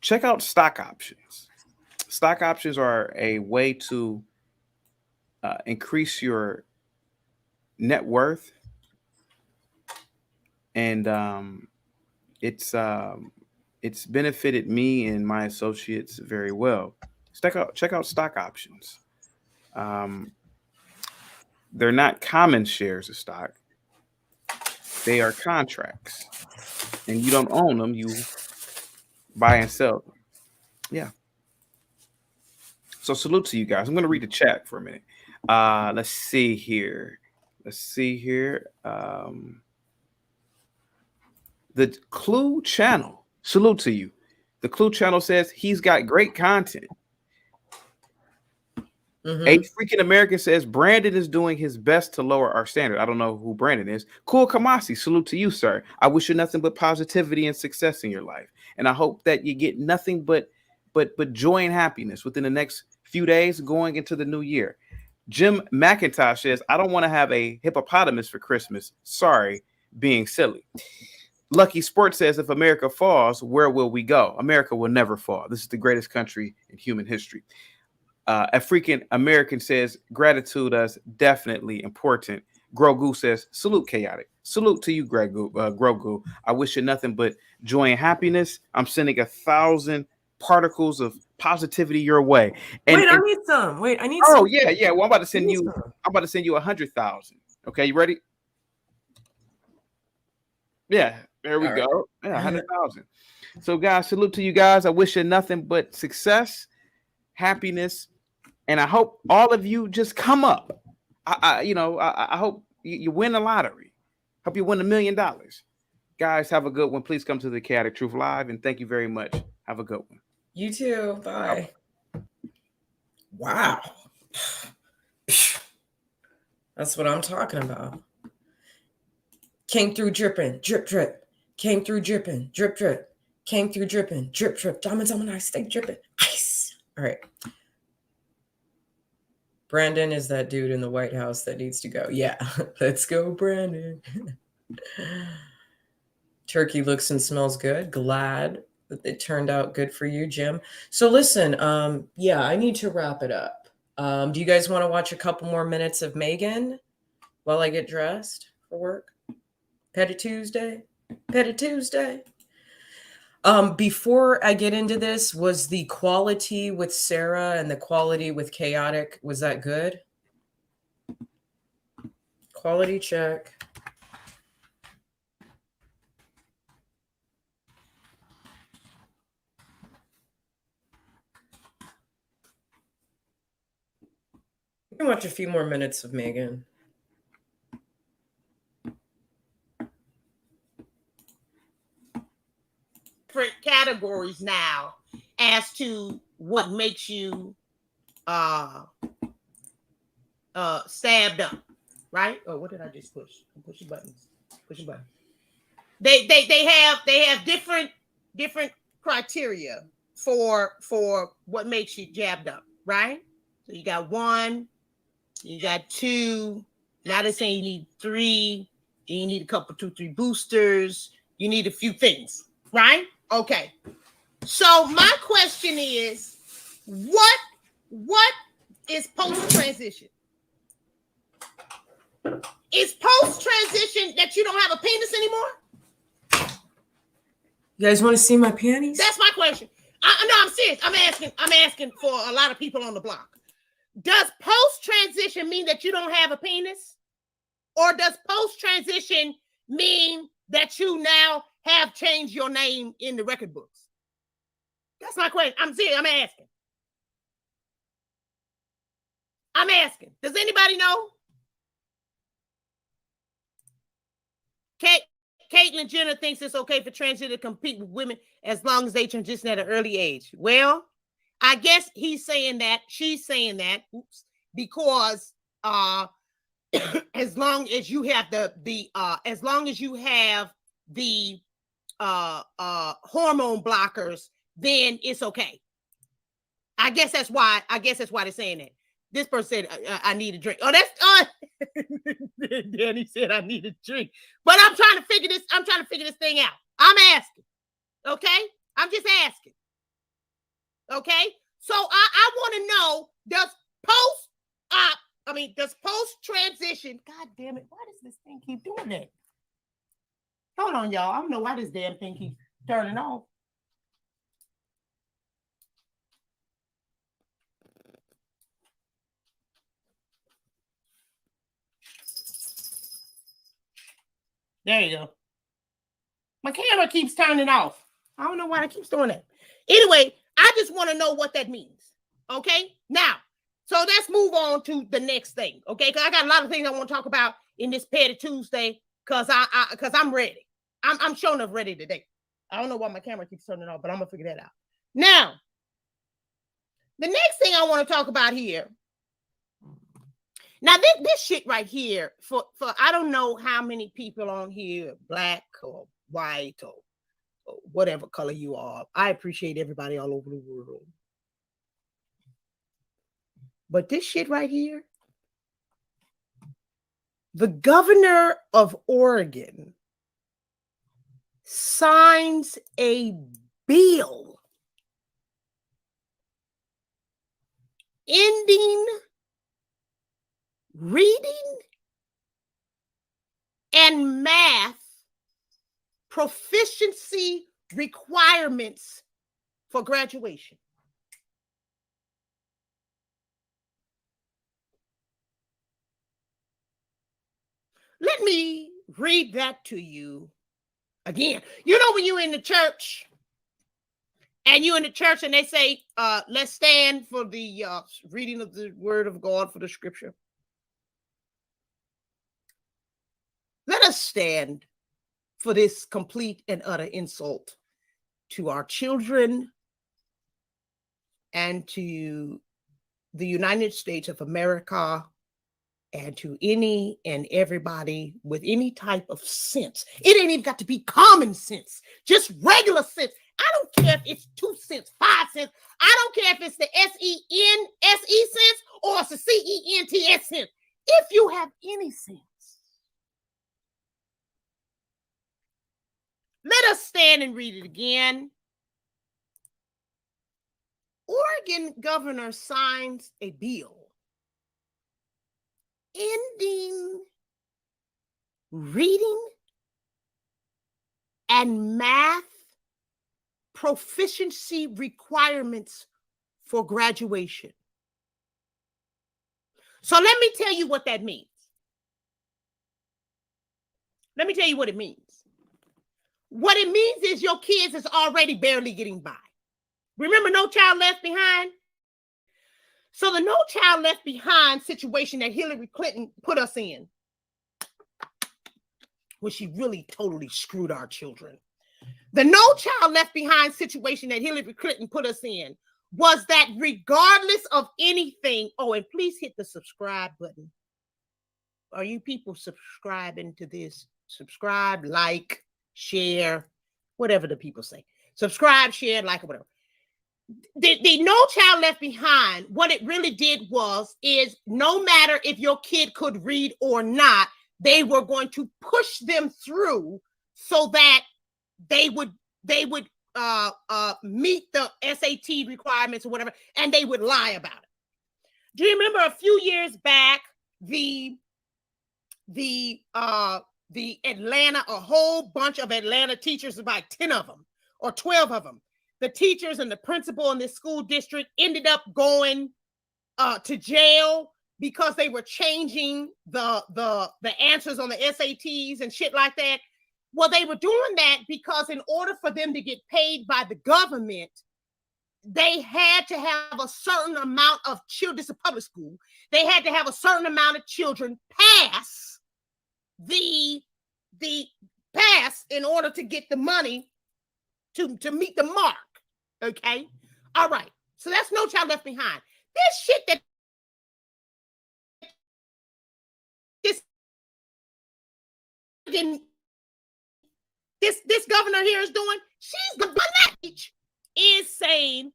check out stock options. Stock options are a way to increase your net worth, and it's benefited me and my associates very well. Check out stock options. They're not common shares of stock. They are contracts, and you don't own them. You buy and sell them. Yeah. So salute to you guys. I'm going to read the chat for a minute. Let's see here. The Clue channel. Salute to you. The Clue channel says he's got great content. A freaking American says Brandon is doing his best to lower our standard. I don't know who Brandon is. Cool Kamasi, salute to you, sir. I wish you nothing but positivity and success in your life, and I hope that you get nothing but joy and happiness within the next few days going into the new year. Jim McIntosh says, I don't want to have a hippopotamus for Christmas. Sorry, being silly. Lucky Sports says, if America falls, where will we go? America will never fall. This is the greatest country in human history. A freaking American says, gratitude is definitely important. Grogu says, salute chaotic. Salute to you, Grogu. I wish you nothing but joy and happiness. I'm sending 1,000 particles of positivity your way. I need some. I need some. Oh, yeah. Well, I'm about to send you 100,000. Okay, you ready? Yeah, there we go. Yeah, 100,000. So, guys, salute to you guys. I wish you nothing but success, happiness, and I hope all of you just come up. I hope you win the lottery. Hope you win $1 million. Guys, have a good one. Please come to the Chaotic Truth Live, and thank you very much. Have a good one. You too. Bye. Wow. That's what I'm talking about. Came through dripping, drip, drip. Came through dripping, drip, drip. Came through dripping, drip, drip. Diamonds on my ice, stay dripping. Ice. All right. Brandon is that dude in the White House that needs to go. Yeah. Let's go, Brandon. Turkey looks and smells good. Glad that it turned out good for you, Jim. So listen, I need to wrap it up. Do you guys want to watch a couple more minutes of Megan while I get dressed for work? Petty Tuesday. Before I get into this, was the quality with Sarah and the quality with Chaotic, was that good? Quality check. We can watch a few more minutes of Megan. categories now as to what makes you stabbed up, right? Oh, what did I just push? Pushing buttons. Pushing buttons. They have different criteria for what makes you jabbed up, right? So you got 1, you got 2. Now they're saying you need 3. You need a couple, 2, 3 boosters. You need a few things, right? Okay. So my question is, what is post-transition? Is post-transition that you don't have a penis anymore? You guys want to see my panties? That's my question. No, I'm serious. I'm asking for a lot of people on the block. Does post-transition mean that you don't have a penis? Or does post-transition mean that you now have changed your name in the record books? That's my question. I'm serious. I'm asking. Does anybody know? Caitlyn Jenner thinks it's okay for transgender to compete with women as long as they transition at an early age. Well, I guess she's saying that, because as long as you have the hormone blockers, then it's okay. I guess that's why they're saying that. This person said, I need a drink. Oh, that's Danny said I need a drink. But I'm trying to figure this thing out. I'm asking. Okay? I'm just asking. Okay? So I want to know, does post-transition, God damn it, why does this thing keep doing that? Hold on, y'all. I don't know why this damn thing keeps turning off. There you go. My camera keeps turning off. I don't know why it keeps doing that. Anyway, I just want to know what that means. Okay? Now, so let's move on to the next thing. Okay? Because I got a lot of things I want to talk about in this Petty Tuesday because I'm ready. I'm showing up ready today. I don't know why my camera keeps turning off, but I'm going to figure that out. Now, the next thing I want to talk about here. Now, this shit right here, for I don't know how many people on here, black or white or whatever color you are. I appreciate everybody all over the world. But this shit right here, the governor of Oregon signs a bill ending reading and math proficiency requirements for graduation. Let me read that to you again. You know when you're in the church and they say, let's stand for the reading of the word of God, for the scripture. Let us stand for this complete and utter insult to our children and to the United States of America and to any and everybody with any type of sense. It ain't even got to be common sense, just regular sense. I don't care if it's 2 cents, 5 cents. I don't care if it's the S-E-N-S-E sense or it's the C-E-N-T-S sense. If you have any sense, let us stand and read it again. Oregon governor signs a bill ending reading and math proficiency requirements for graduation. So let me tell you what that means. Let me tell you what it means. What it means is your kids is already barely getting by. Remember No Child Left Behind? So the No Child Left Behind situation that Hillary Clinton put us in, where she really totally screwed our children. The No Child Left Behind situation that Hillary Clinton put us in was that regardless of anything, oh, and please hit the subscribe button. Are you people subscribing to this? Subscribe, like, share, whatever the people say. Subscribe, share, like, or whatever. The No Child Left Behind, what it really did is no matter if your kid could read or not, they were going to push them through so that they would meet the SAT requirements or whatever, and they would lie about it. Do you remember a few years back, the Atlanta, a whole bunch of Atlanta teachers, about 10 of them or 12 of them, the teachers and the principal in this school district ended up going to jail because they were changing the answers on the SATs and shit like that. Well, they were doing that because in order for them to get paid by the government, they had to have a certain amount of children. This is a public school. They had to have a certain amount of children pass the pass in order to get the money to meet the mark. Okay. All right. So that's No Child Left Behind. This shit that this governor here is doing, she's the one is saying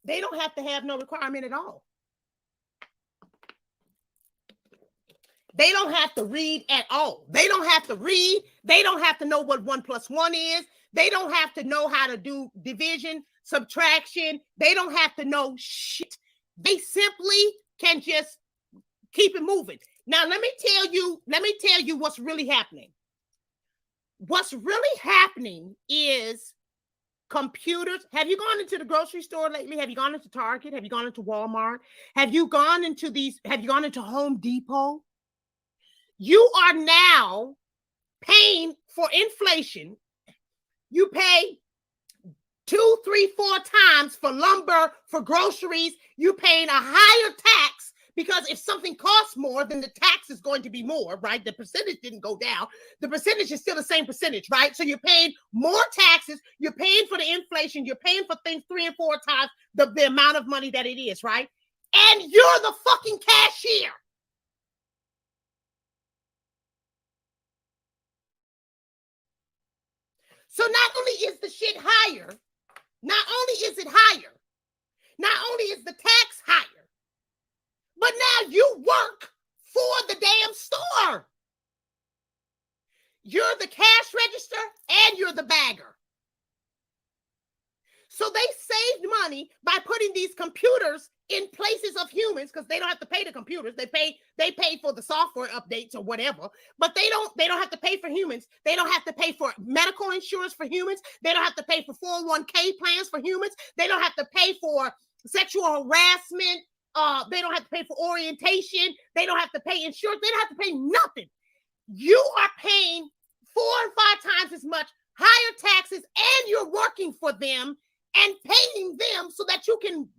they don't have to have no requirement at all. They don't have to read at all. They don't have to read. They don't have to know what 1 + 1 is. They don't have to know how to do division, subtraction. They don't have to know shit. They simply can just keep it moving. Now, let me tell you what's really happening. What's really happening is computers. Have you gone into the grocery store lately? Have you gone into Target? Have you gone into Walmart? Have you gone into Home Depot? You are now paying for inflation. You pay 2, 3, 4 times for lumber, for groceries. You're paying a higher tax because if something costs more, then the tax is going to be more, right? The percentage didn't go down. The percentage is still the same percentage, right? So you're paying more taxes. You're paying for the inflation. You're paying for things 3 and 4 times the amount of money that it is, right? And you're the fucking cashier. So not only is the shit higher, not only is it higher, not only is the tax higher, but now you work for the damn store. You're the cash register and you're the bagger. So they saved money by putting these computers in places of humans because they don't have to pay the computers. They pay for the software updates or whatever, but they don't have to pay for humans. They don't have to pay for medical insurance for humans. They don't have to pay for 401k plans for humans. They don't have to pay for sexual harassment. They don't have to pay for orientation. They don't have to pay insurance. They don't have to pay nothing. You are paying 4 and 5 times as much, higher taxes, and you're working for them and paying them so that you can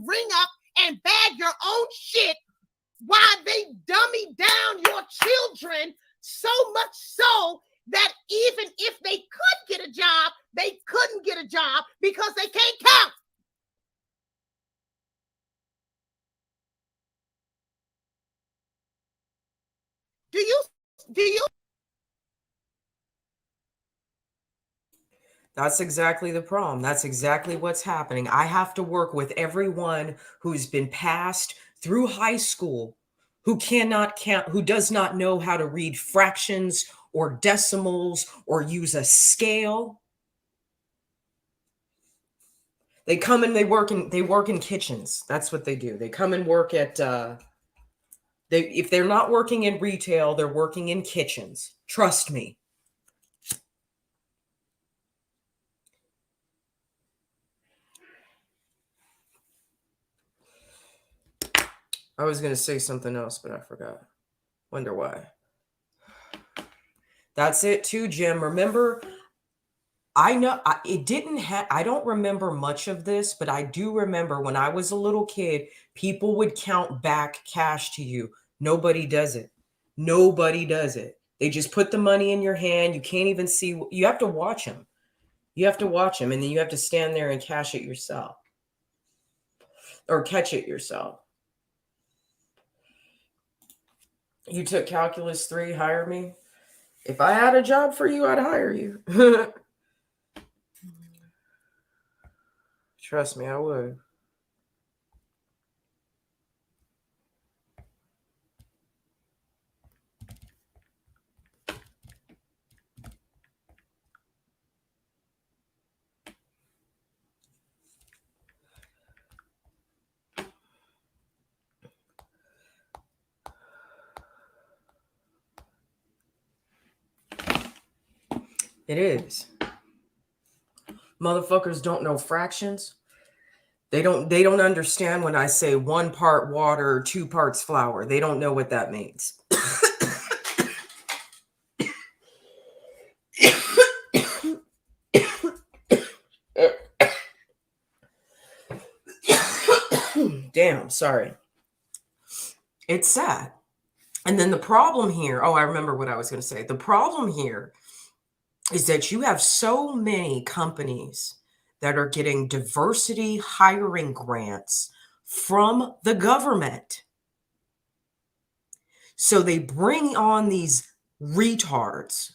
ring up and bag your own shit while they dummy down your children so much so that even if they could get a job, they couldn't get a job because they can't count. Do you? That's exactly the problem. That's exactly what's happening. I have to work with everyone who's been passed through high school, who cannot count, who does not know how to read fractions or decimals or use a scale. They come and they work in kitchens. That's what they do. They come and work at if they're not working in retail, they're working in kitchens. Trust me. I was going to say something else, but I forgot. Wonder why. That's it too, Jim. Remember, I know it didn't have, I don't remember much of this, but I do remember when I was a little kid, people would count back cash to you. Nobody does it. Nobody does it. They just put the money in your hand. You can't even see, you have to watch them. You have to watch them, and then you have to stand there and cash it yourself. Or catch it yourself. You took Calculus 3, hire me. If I had a job for you, I'd hire you. Trust me, I would. It is. Motherfuckers don't know fractions. They don't understand when I say 1 part water, 2 parts flour. They don't know what that means. Damn, sorry. It's sad. And then the problem here, I remember what I was going to say. The problem here is that you have so many companies that are getting diversity hiring grants from the government. So they bring on these retards.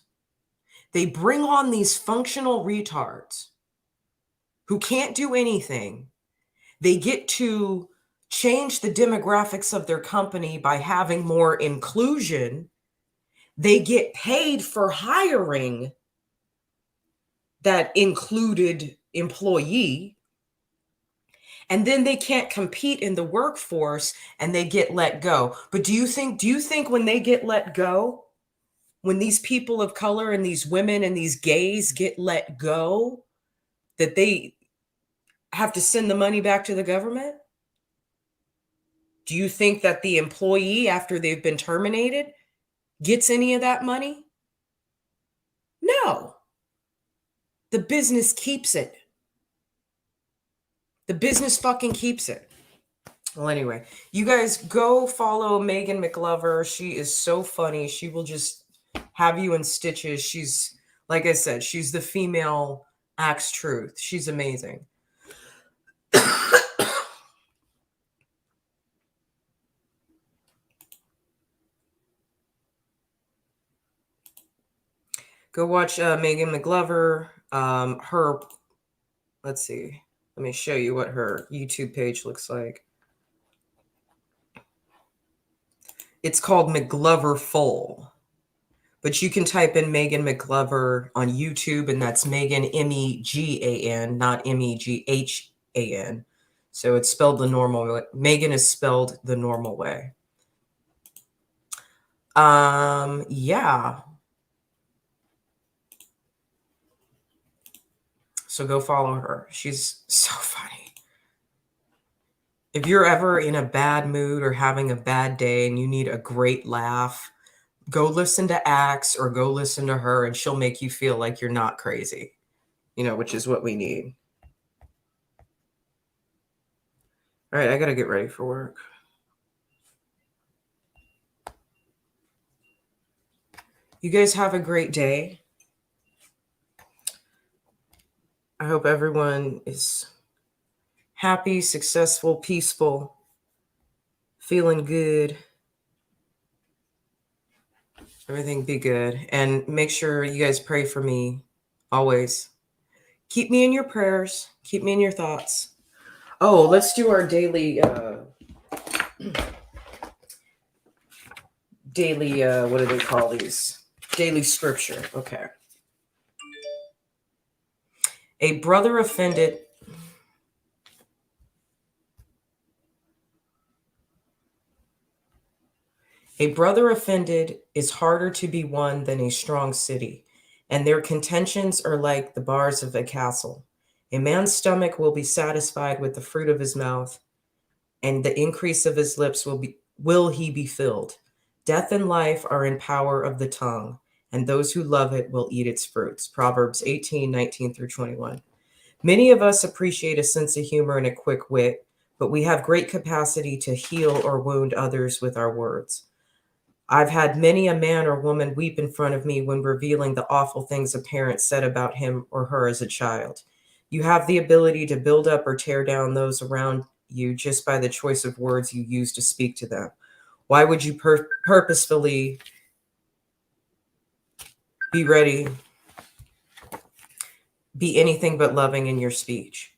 They bring on these functional retards who can't do anything. They get to change the demographics of their company by having more inclusion. They get paid for hiring that included employee, and then they can't compete in the workforce and they get let go. But do you think when they get let go, when these people of color and these women and these gays get let go, that they have to send the money back to the government? Do you think that the employee, after they've been terminated, gets any of that money? No. The business keeps it. The business fucking keeps it. Well, anyway, you guys go follow Megan McLover. She is so funny. She will just have you in stitches. She's, like I said, she's the female Axe Truth. She's amazing. Go watch Megan McLover. Let's see. Let me show you what her YouTube page looks like. It's called McLover Full. But you can type in Megan McLover on YouTube, and that's Megan, M-E-G-A-N, not M-E-G-H-A-N. So it's spelled the normal way. Megan is spelled the normal way. Yeah. So go follow her. She's so funny. If you're ever in a bad mood or having a bad day and you need a great laugh, go listen to Axe or go listen to her, and she'll make you feel like you're not crazy, which is what we need. All right, I got to get ready for work. You guys have a great day. I hope everyone is happy, successful, peaceful, feeling good. Everything be good. And make sure you guys pray for me always. Keep me in your prayers. Keep me in your thoughts. Oh, let's do our daily, what do they call these? Daily scripture. Okay. A brother offended is harder to be won than a strong city, and their contentions are like the bars of a castle. A man's stomach will be satisfied with the fruit of his mouth, and the increase of his lips will he be filled. Death and life are in power of the tongue, and those who love it will eat its fruits. Proverbs 18:19 through 21. Many of us appreciate a sense of humor and a quick wit, but we have great capacity to heal or wound others with our words. I've had many a man or woman weep in front of me when revealing the awful things a parent said about him or her as a child. You have the ability to build up or tear down those around you just by the choice of words you use to speak to them. Why would you purposefully be anything but loving in your speech?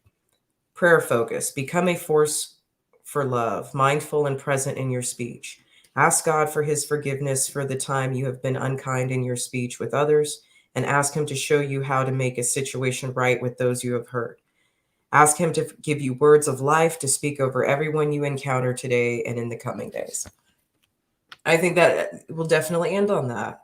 Prayer focus. Become a force for love, mindful and present in your speech. Ask God for his forgiveness for the time you have been unkind in your speech with others, and ask him to show you how to make a situation right with those you have hurt. Ask him to give you words of life to speak over everyone you encounter today and in the coming days. I think that we'll definitely end on that.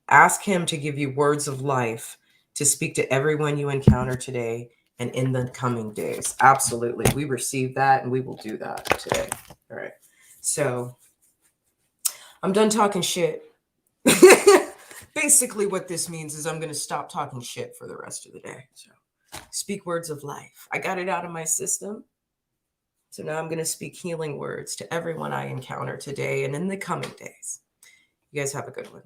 Ask him to give you words of life to speak to everyone you encounter today and in the coming days. Absolutely. We receive that and we will do that today. All right. So I'm done talking shit. Basically, what this means is I'm going to stop talking shit for the rest of the day. So speak words of life. I got it out of my system. So now I'm going to speak healing words to everyone I encounter today and in the coming days. You guys have a good one.